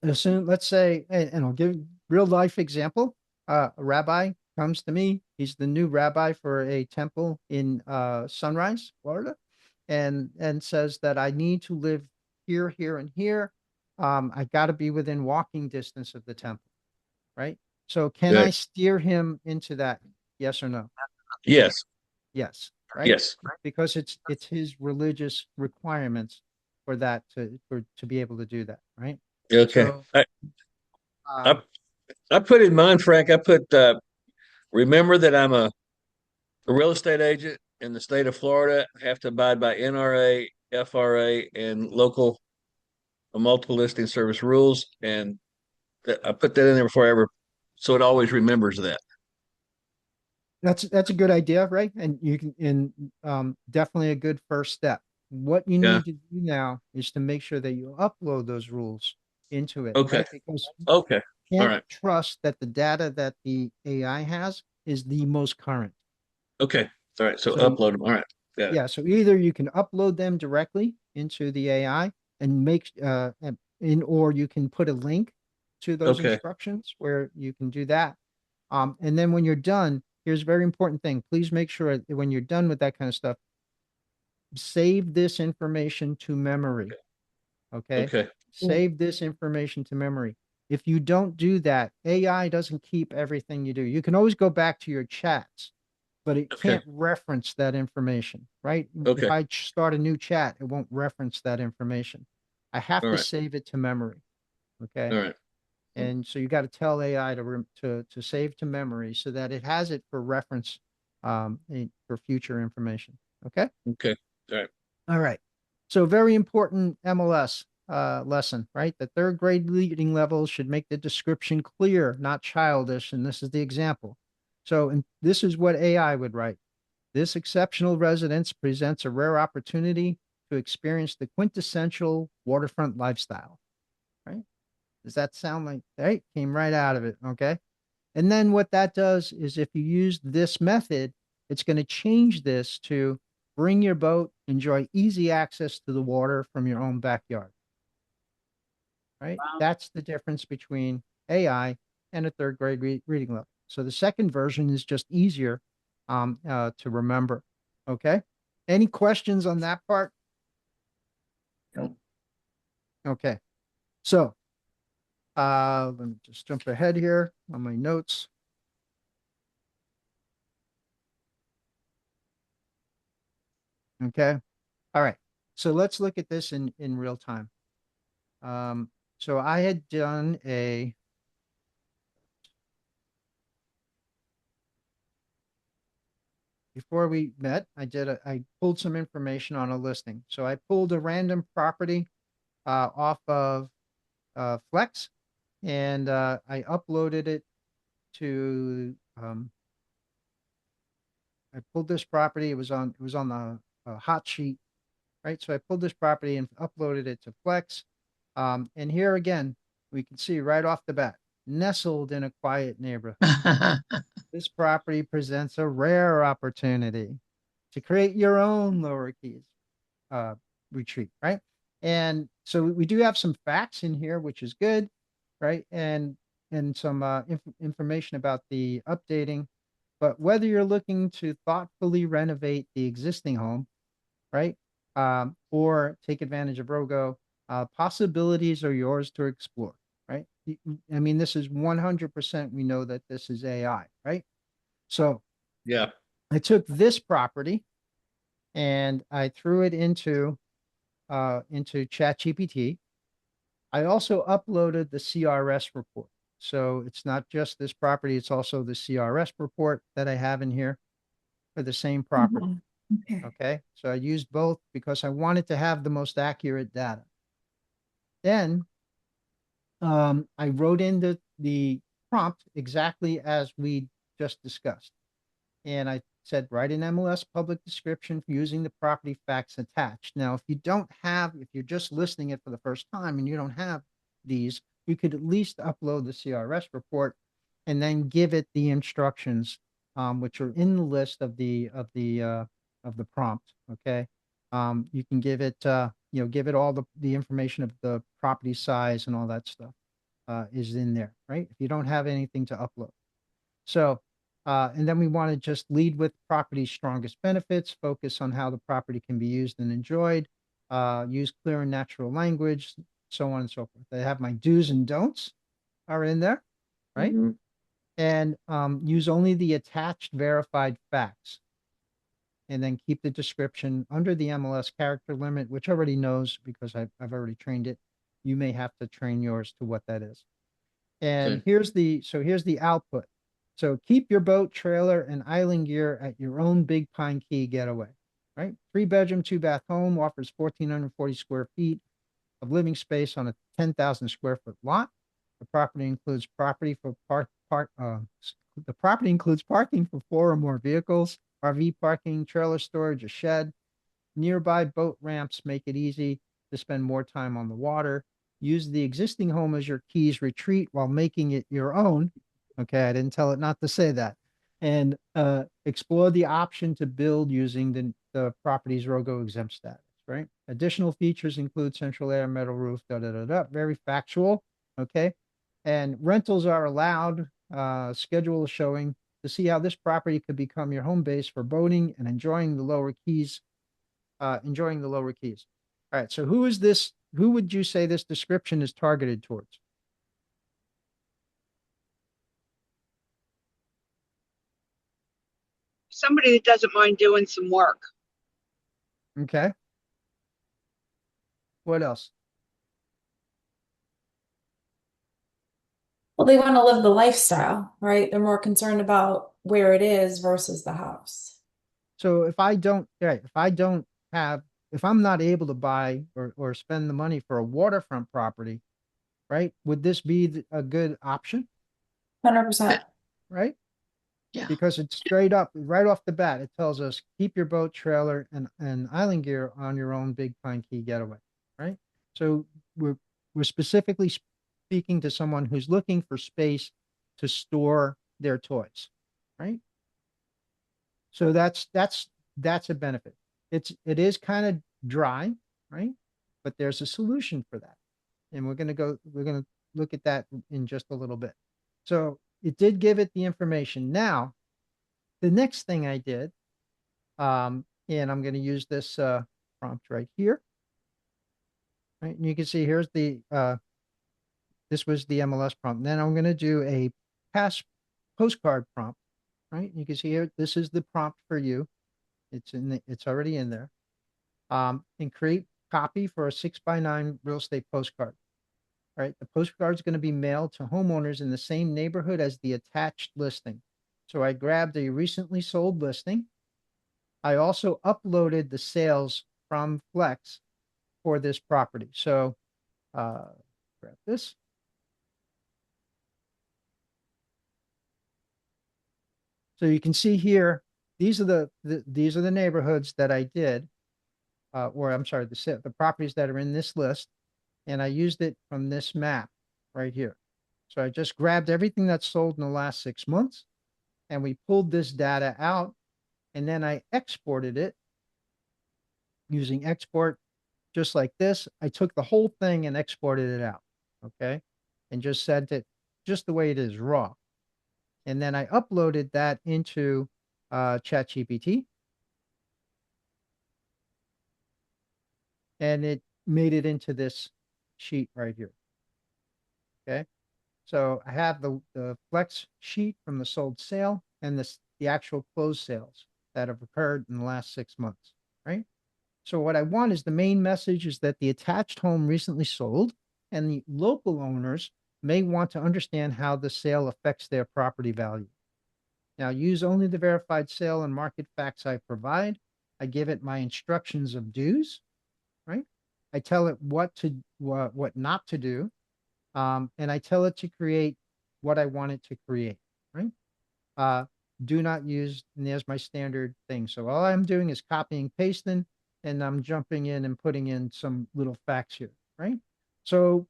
assume, let's say, and I'll give real life example. A rabbi comes to me. He's the new rabbi for a temple in Sunrise, Florida, and says that I need to live here, here, and here. I got to be within walking distance of the temple, right? So can I okay. steer him into that? Yes or no? Yes. Yes, right? Yes. Because it's his religious requirements for that to be able to do that, right? Okay. So I um, I put in mine, Frank. I put remember that I'm a real estate agent in the state of Florida. I have to abide by NRA, FRA, and local multiple listing service rules. And I put that in there before I ever, so it always remembers that. that's a good idea, right? And you can, definitely a good first step. What you Yeah. need to do now is to make sure that you upload those rules into it, Okay. right? Because Okay. you All can't right. trust that the data that the AI has is the most current. Okay. All right. So So upload them. All right. Got it. yeah, so either you can upload them directly into the AI and or you can put a link to those Okay. instructions where you can do that. And then when you're done, here's a very important thing. Please make sure that when you're done with that kind of stuff, save this information to memory. Okay. Okay. Save this information to memory. If you don't do that, AI doesn't keep everything you do. You can always go back to your chats, but it Okay. can't reference that information, right? If Okay. I start a new chat, it won't reference that information. I have All to right. save it to memory. Okay. All right. And so you got to tell AI to save to memory so that it has it for reference for future information. Okay. Okay. All right. All right. So very important MLS lesson, right? The third grade reading level should make the description clear, not childish. And this is the example. So, and this is what AI would write. This exceptional residence presents a rare opportunity to experience the quintessential waterfront lifestyle, right? Does that sound like, right? Came right out of it. Okay. And then what that does is if you use this method, it's going to change this to bring your boat, enjoy easy access to the water from your own backyard, right? Wow. That's the difference between AI and a third grade reading level. So the second version is just easier to remember. Okay. Any questions on that part? Nope. Okay. So let me just jump ahead here on my notes. Okay. All right. So let's look at this in real time. So I had done before we met, I pulled some information on a listing. So I pulled a random property off of Flex, and I uploaded it to I pulled this property. It was on the hot sheet, right? So I pulled this property and uploaded it to Flex. And here again, we can see right off the bat, nestled in a quiet neighborhood. This property presents a rare opportunity to create your own lower keys retreat, right? And so we do have some facts in here, which is good, right? And some information about the updating. But whether you're looking to thoughtfully renovate the existing home, right, or take advantage of Rogo, possibilities are yours to explore, right? I mean, this is 100%. We know that this is AI, right? So Yeah. I took this property and I threw it into ChatGPT. I also uploaded the CRS report. So it's not just this property, it's also the CRS report that I have in here for the same property. Mhm. Okay. Okay. So I used both because I wanted to have the most accurate data. Then I wrote in the prompt exactly as we just discussed. And I said, write an MLS public description using the property facts attached. Now, if you're just listening it for the first time and you don't have these, you could at least upload the CRS report and then give it the instructions, which are in the list of the prompt. Okay. You can give it, give it all the information of the property size and all that stuff is in there, right? If you don't have anything to upload. So, and then we want to just lead with property's strongest benefits, focus on how the property can be used and enjoyed, use clear and natural language, so on and so forth. I have my do's and don'ts are in there, right? Mhm. And use only the attached verified facts. And then keep the description under the MLS character limit, which already knows because I've already trained it. You may have to train yours to what that is. And Okay. here's the output. So keep your boat, trailer, and island gear at your own Big Pine Key getaway, right? 3-bedroom, 2-bath home offers 1,440 square feet of living space on a 10,000 square foot lot. The property includes the property includes parking for 4 or more vehicles, RV parking, trailer storage, a shed. Nearby boat ramps make it easy to spend more time on the water. Use the existing home as your keys retreat while making it your own. Okay, I didn't tell it not to say that. And explore the option to build using the property's Rogo exempt status, right? Additional features include central air, metal roof, da da da da. Very factual. Okay. And rentals are allowed. Schedule a showing to see how this property could become your home base for boating and enjoying the lower keys. All right. So who is this? Who would you say this description is targeted towards? Somebody that doesn't mind doing some work. Okay. What else? Well, they want to live the lifestyle, right? They're more concerned about where it is versus the house. So if I don't, right, if I don't have, if I'm not able to buy or spend the money for a waterfront property, right, would this be a good option, 100%. right? Yeah. Because it's straight up, right off the bat, it tells us keep your boat, trailer, and island gear on your own Big Pine Key getaway, right? So we're specifically speaking to someone who's looking for space to store their toys, right? So that's a benefit. It is kind of dry, right? But there's a solution for that. And we're gonna look at that in just a little bit. So it did give it the information. Now, the next thing I did, and I'm gonna use this prompt right here. Right? And you can see here's the this was the MLS prompt. Then I'm gonna do a pass postcard prompt, right? You can see here, this is the prompt for you. It's already in there. And create copy for a 6x9 real estate postcard. Right, the postcard is going to be mailed to homeowners in the same neighborhood as the attached listing. So I grabbed a recently sold listing. I also uploaded the sales from Flex for this property. So grab this. So you can see here, these are these are the neighborhoods that I did, or I'm sorry, the properties that are in this list, and I used it from this map right here. So I just grabbed everything that's sold in the last 6 months, and we pulled this data out, and then I exported it using export just like this. I took the whole thing and exported it out, okay, and just sent it just the way it is, raw. And then I uploaded that into ChatGPT, and it made it into this sheet right here. Okay. So I have the flex sheet from the sold sale and the actual closed sales that have occurred in the last 6 months, right? So what I want is the main message is that the attached home recently sold, and the local owners may want to understand how the sale affects their property value. Now, use only the verified sale and market facts I provide. I give it my instructions of dues, right? I tell it what not to do, and I tell it to create what I want it to create, right? Uh, do not use, and there's my standard thing. So all I'm doing is copying, pasting, and I'm jumping in and putting in some little facts here, right? So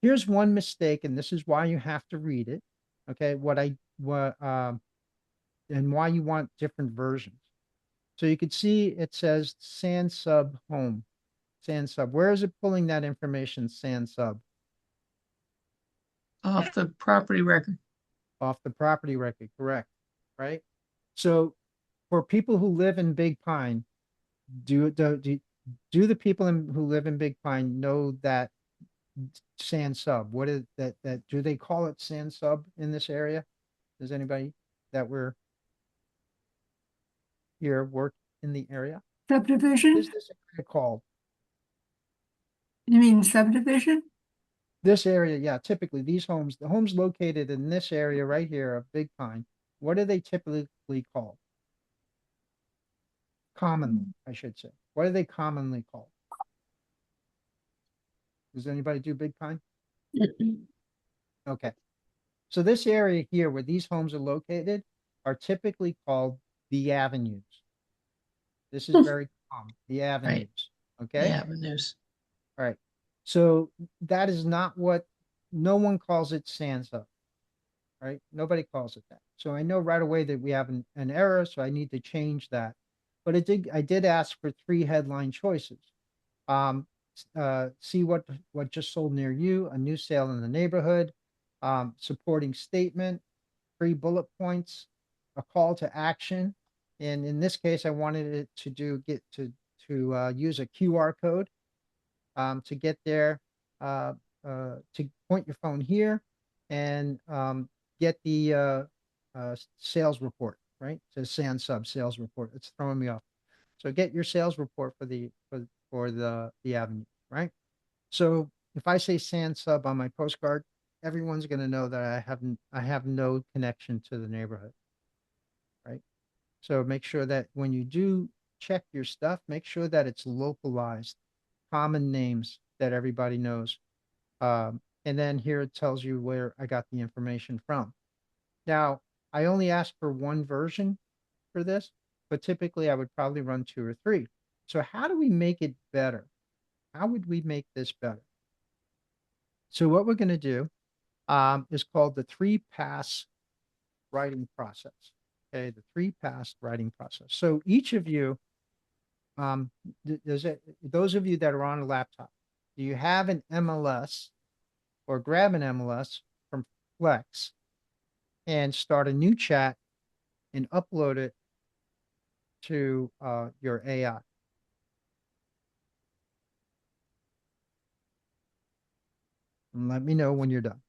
here's one mistake, and this is why you have to read it. Okay, and why you want different versions. So you could see it says sand sub home, sand sub. Where is it pulling that information, sand sub? Off the property record. Off the property record, correct, right? So for people who live in Big Pine, do the people who live in Big Pine know that sand sub? What is that do they call it sand sub in this area? Does anybody that we're here work in the area? What Subdivision? is this area called? You mean subdivision? This area, yeah, typically these homes, the homes located in this area right here of Big Pine, what are they typically called? Commonly, I should say. What are they commonly called? Does anybody do Big Pine? Okay. So this area here where these homes are located are typically called the avenues. This is very common, the avenues. Okay. Yeah, avenues. All right. So that is not what, no one calls it Sansa, right? Nobody calls it that. So I know right away that we have an error, so I need to change that. But I did ask for 3 headline choices. See what just sold near you, a new sale in the neighborhood, supporting statement, 3 bullet points, a call to action. And in this case, I wanted it to use a QR code to get there, to point your phone here and get the sales report, right? It says sand sub sales report. It's throwing me off. So get your sales report for the avenue, right? So if I say sand sub on my postcard, everyone's going to know that I have no connection to the neighborhood, right? So make sure that when you do check your stuff, make sure that it's localized, common names that everybody knows. And then here it tells you where I got the information from. Now, I only asked for one version for this, but typically I would probably run two or three. So how do we make it better? How would we make this better? So what we're going to do is called the three-pass writing process. Okay, the three-pass writing process. So each of you, those of you that are on a laptop, do you have an MLS or grab an MLS from Flex and start a new chat and upload it to your AI? And let me know when you're done.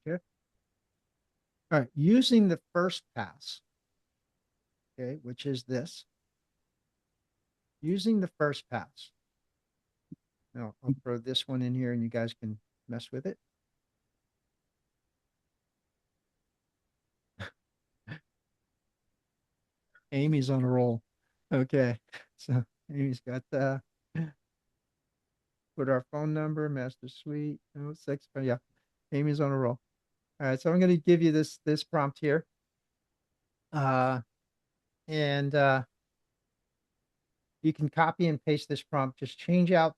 Okay. All right. Using the first pass, okay, which is this. Using the first pass. Now, I'll throw this one in here and you guys can mess with it. Amy's on a roll. Okay. So Amy's got put our phone number, master suite, oh, six, but yeah, Amy's on a roll. All right. So I'm going to give you this prompt here. And you can copy and paste this prompt. Just change out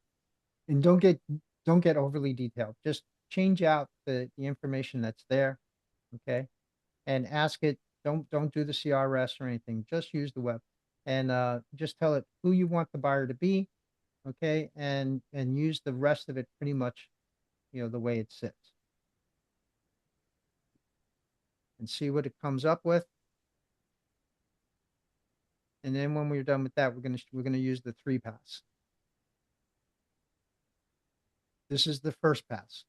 and don't get overly detailed. Just change out the information that's there. Okay. And ask it, don't do the CRS or anything. Just use the web. And just tell it who you want the buyer to be. Okay. And use the rest of it pretty much, the way it sits. And see what it comes up with. And then when we're done with that, we're gonna use the three pass. This is the first pass.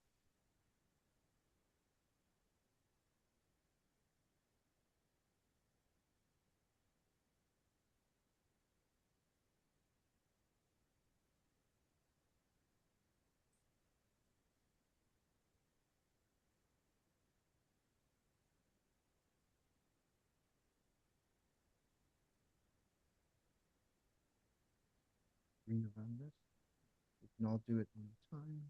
Green around this. We can all do it one time.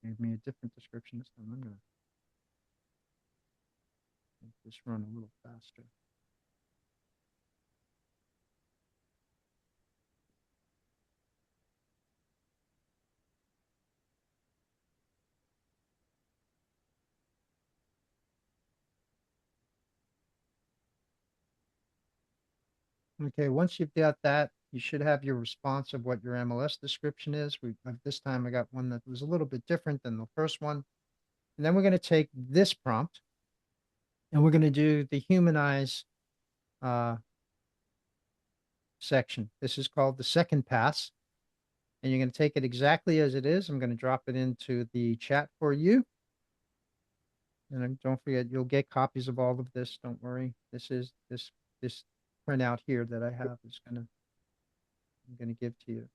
Gave me a different description this time. I'm gonna make this run a little faster. Okay, once you've got that, you should have your response of what your MLS description is. This time I got one that was a little bit different than the first one. And then we're going to take this prompt and we're going to do the humanize uh, section. This is called the second pass. And you're going to take it exactly as it is. I'm going to drop it into the chat for you. And don't forget, you'll get copies of all of this. Don't worry. This printout here that I have is I'm gonna give to you.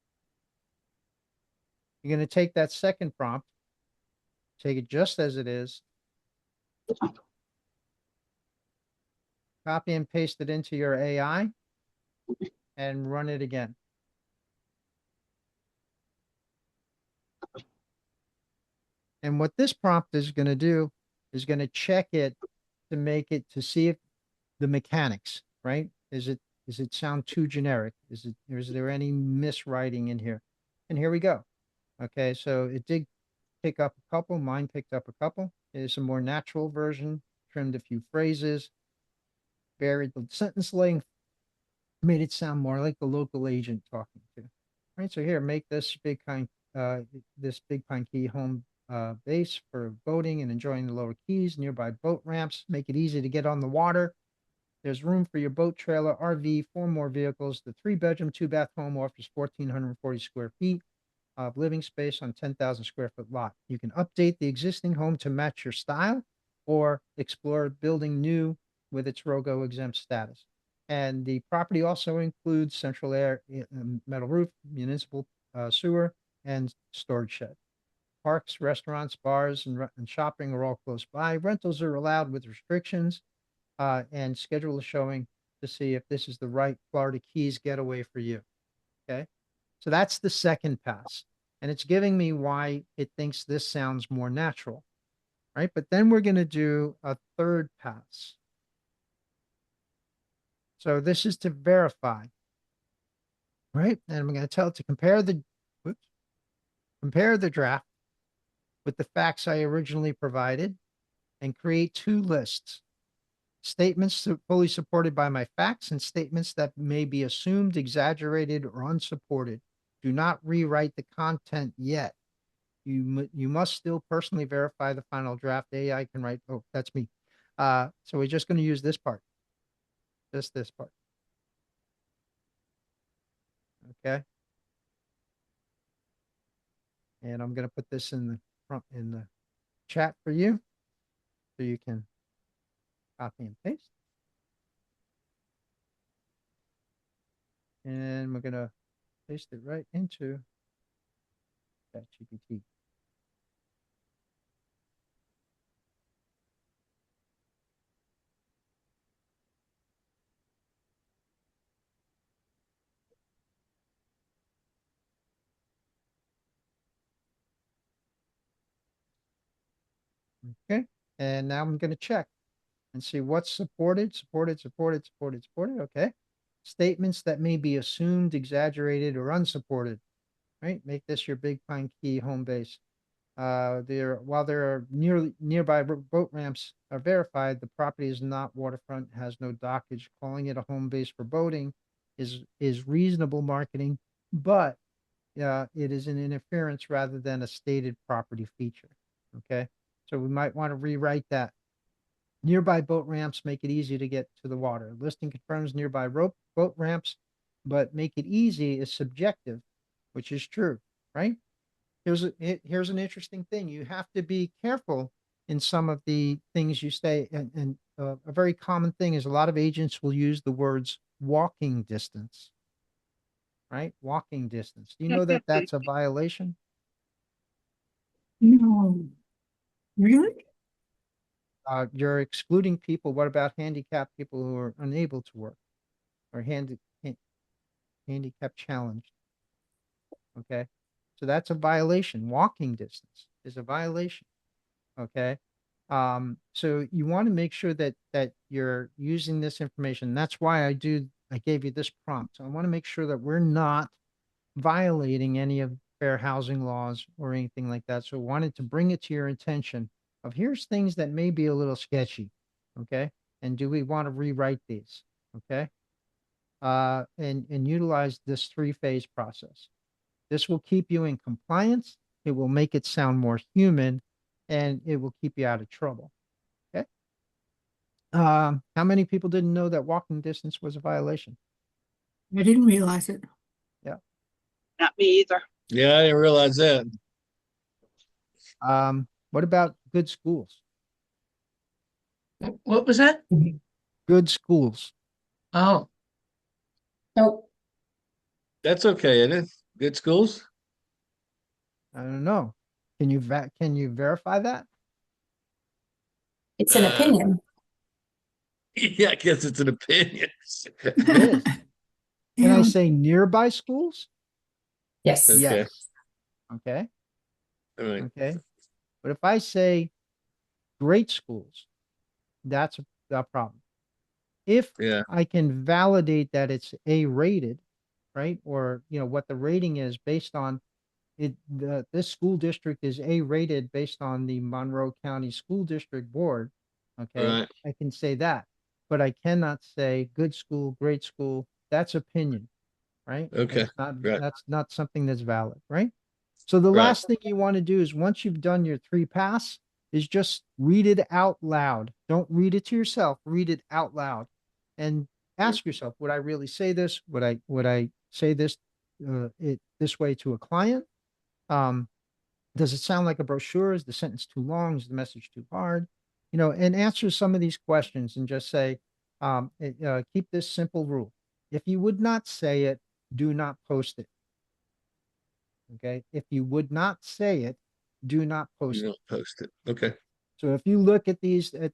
You're going to take that second prompt, take it just as it is, copy and paste it into your AI, and run it again. And what this prompt is going to do is going to check it to make it to see if the mechanics, right? Is it sound too generic? Is there any miswriting in here? And here we go. Okay, so it did pick up a couple. Mine picked up a couple. There's a more natural version, trimmed a few phrases, varied the sentence length, made it sound more like the local agent talking to. All right, so here, make this Big Pine Key home base for boating and enjoying the lower keys, nearby boat ramps, make it easy to get on the water. There's room for your boat, trailer, RV, 4 more vehicles. The 3-bedroom, 2-bath home offers 1,440 square feet of living space on 10,000 square foot lot. You can update the existing home to match your style or explore building new with its ROGO exempt status. And the property also includes central air, metal roof, municipal sewer, and storage shed. Parks, restaurants, bars, and shopping are all close by. Rentals are allowed with restrictions, and schedule a showing to see if this is the right Florida Keys getaway for you. Okay. So that's the second pass. And it's giving me why it thinks this sounds more natural. Right. But then we're going to do a third pass. So this is to verify. Right. And I'm going to tell it to compare the draft with the facts I originally provided and create 2 lists. Statements fully supported by my facts and statements that may be assumed, exaggerated, or unsupported. Do not rewrite the content yet. You must still personally verify the final draft. AI can write. Oh, that's me. So we're just going to use this part. Just this part. Okay. And I'm going to put this in the chat for you, so you can copy and paste. And we're going to paste it right into that GPT. Okay. And now I'm going to check and see what's supported. Okay. Statements that may be assumed, exaggerated, or unsupported. Right. Make this your Big Pine Key home base. While there are nearby boat ramps are verified, the property is not waterfront, has no dockage. Calling it a home base for boating is reasonable marketing, but it is an interference rather than a stated property feature. Okay, so we might want to rewrite that. Nearby boat ramps make it easy to get to the water. Listing confirms nearby boat ramps, but make it easy is subjective, which is true, right? Here's an interesting thing. You have to be careful in some of the things you say. And a very common thing is a lot of agents will use the words walking distance, right? Walking distance. Do you know that that's a violation? No. Really? You're excluding people. What about handicapped people who are unable to work or handicap challenged? Okay. So that's a violation. Walking distance is a violation. Okay. So you want to make sure that you're using this information. That's why I gave you this prompt. So I want to make sure that we're not violating any of fair housing laws or anything like that. So I wanted to bring it to your attention of here's things that may be a little sketchy. Okay. And do we want to rewrite these? Okay. And utilize this 3-phase process. This will keep you in compliance. It will make it sound more human, and it will keep you out of trouble. Okay. How many people didn't know that walking distance was a violation? I didn't realize it. Yeah. Not me either. Yeah, I didn't realize that. What about good schools? What was that? Good schools. Oh, Nope. That's okay, isn't it? Good schools. I don't know. Can you verify that? It's an Uh, opinion. yeah, I guess it's an opinion. It is. Can I Yeah, say nearby schools? Yes. Okay. Yes. Okay. All right. Okay. But if I say great schools, that's a problem. If Yeah. I can validate that it's A rated, right? Or, what the rating is based on this school district is A rated based on the Monroe County School District Board. Okay. Right. I can say that, but I cannot say good school, great school. That's opinion, right? Okay. Right. That's not something that's valid, right? So the Right. last thing you want to do is once you've done your 3 pass is just read it out loud. Don't read it to yourself, read it out loud and ask yourself, would I really say this? Would I say this this way to a client? Um, does it sound like a brochure? Is the sentence too long? Is the message too hard? And answer some of these questions and just say, keep this simple rule. If you would not say it, do not post it. Okay. If you would not say it, do not You post it. don't post it. Okay. So if you look at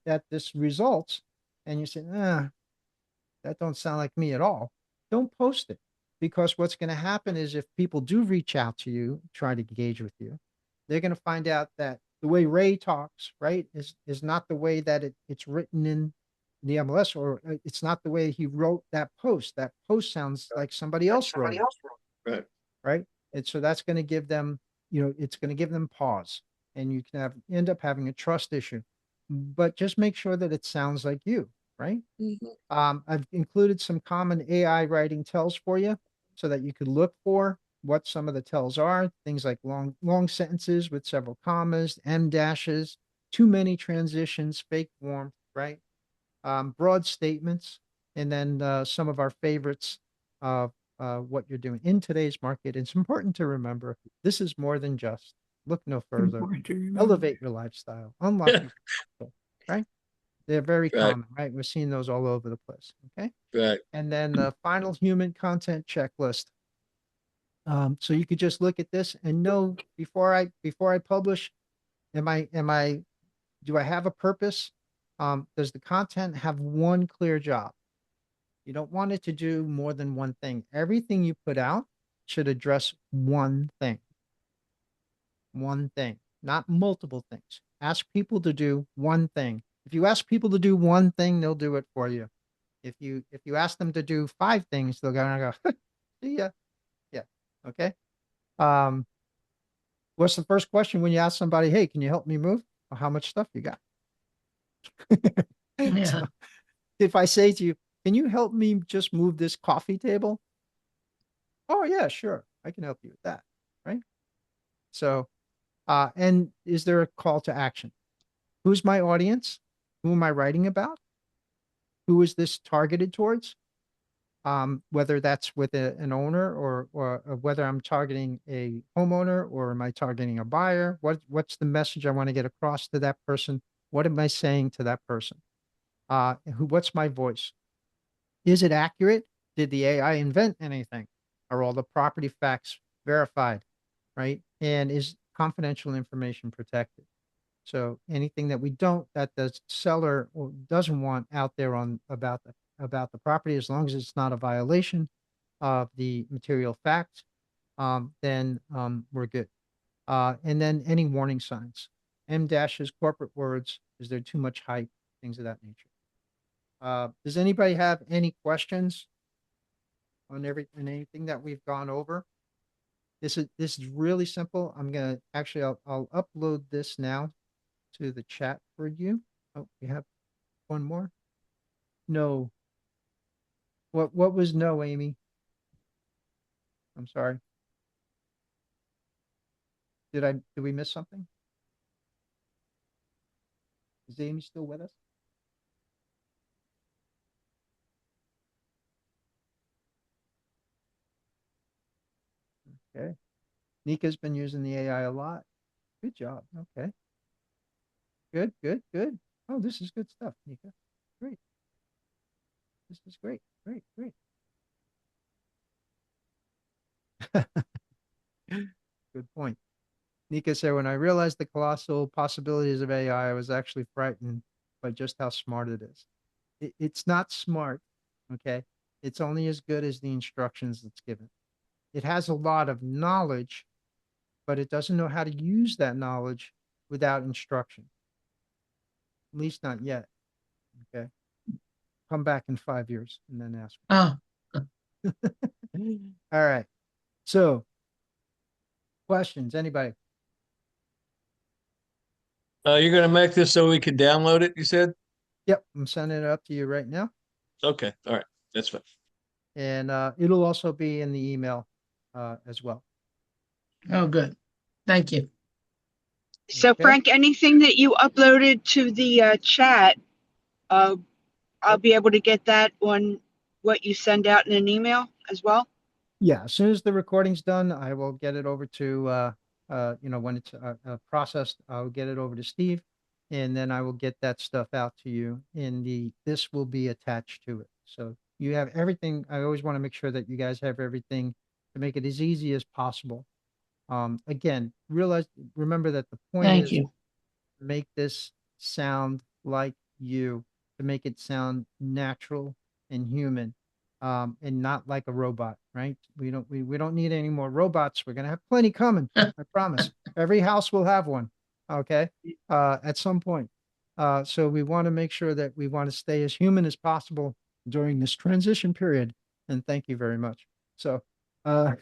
at this results and you say, that don't sound like me at all, don't post it. Because what's going to happen is if people do reach out to you, try to engage with you, they're going to find out that the way Ray talks, right, is not the way that it's written in the MLS, or it's not the way he wrote that post. That post sounds like somebody else wrote it, Right. right? And so that's going to give them, it's going to give them pause, and you can end up having a trust issue. But just make sure that it sounds like you, right? Mhm. I've included some common AI writing tells for you so that you could look for what some of the tells are. Things like long sentences with several commas, M dashes, too many transitions, fake warmth, right? Broad statements, and then some of our favorites of what you're doing in today's market. It's important to remember this is more than just look no further, important to remember. elevate your lifestyle, unlock your potential, right? They're very Right. common, right? We're seeing those all over the place. Okay. Right. And then the final human content checklist. So you could just look at this and know before I publish, do I have a purpose? Does the content have one clear job? You don't want it to do more than one thing. Everything you put out should address one thing, not multiple things. Ask people to do one thing. If you ask people to do one thing, they'll do it for you. If you ask them to do 5 things, they're gonna go, see ya. Yeah. Okay. Um, what's the first question when you ask somebody, hey, can you help me move? Well, how much stuff you got? Yeah. So if I say to you, can you help me just move this coffee table? Oh yeah, sure. I can help you with that. Right. So and is there a call to action? Who's my audience? Who am I writing about? Who is this targeted towards? Whether that's with an owner or whether I'm targeting a homeowner or am I targeting a buyer? What's the message I want to get across to that person? What am I saying to that person? What's my voice? Is it accurate? Did the AI invent anything? Are all the property facts verified? Right? And is confidential information protected? So anything that we don't, that the seller doesn't want out there on about the property, as long as it's not a violation of the material facts, then we're good. And then any warning signs, M dashes, corporate words, is there too much hype, things of that nature. Does anybody have any questions on anything that we've gone over? This is really simple. I'm gonna actually I'll upload this now to the chat for you. Oh, we have one more. No. What was no, Amy? I'm sorry. Did we miss something? Is Amy still with us? Okay. Nika's been using the AI a lot. Good job. Okay. Good, good, good. Oh, this is good stuff, Nika. Great. This is great. Great, great. Good point. Nika said, when I realized the colossal possibilities of AI, I was actually frightened by just how smart it is. It's not smart, okay? It's only as good as the instructions it's given. It has a lot of knowledge, but it doesn't know how to use that knowledge without instruction. At least not yet, okay? Come back in 5 years and then ask. Oh, All right. So, questions, anybody? You're going to make this so we can download it, you said? Yep, I'm sending it up to you right now. Okay. All right. That's fine. And it'll also be in the email as well. oh, good. Thank you. So Okay. Frank, anything that you uploaded to the chat, I'll be able to get that on what you send out in an email as well. Yeah, as soon as the recording's done, I will get it over to when it's processed, I'll get it over to Steve, and then I will get that stuff out to you. This will be attached to it. So you have everything. I always want to make sure that you guys have everything to make it as easy as possible. Again, remember that the point Thank is you. make this sound like you, to make it sound natural and human, and not like a robot, right? We don't need any more robots. We're gonna have plenty coming. I promise. Every house will have one, okay, at some point. So we want to make sure that we want to stay as human as possible during this transition period. And thank you very much. So, uh,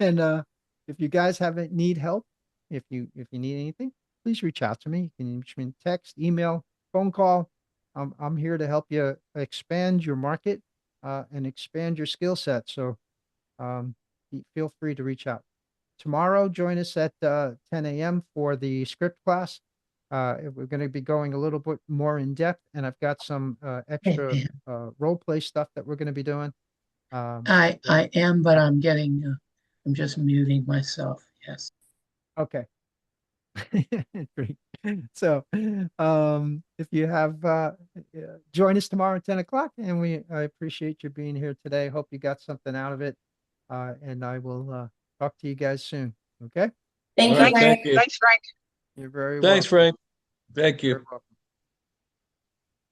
and if you guys need help, if you need anything, please reach out to me. You can reach me in text, email, phone call. I'm here to help you expand your market and expand your skill set. So feel free to reach out. Tomorrow, join us at 10 a.m. for the script class. We're going to be going a little bit more in depth, and I've got some extra role play stuff that we're going to be doing. I am, but I'm I'm just muting myself. Yes. Okay. Great. So, if you have, join us tomorrow at 10 o'clock, and I appreciate you being here today. Hope you got something out of it. And I will talk to you guys soon. Okay. Thank All you, right. Thanks, Thank Frank. you. thanks, Frank. You're very Thanks, welcome. Frank. Thank you. Very welcome.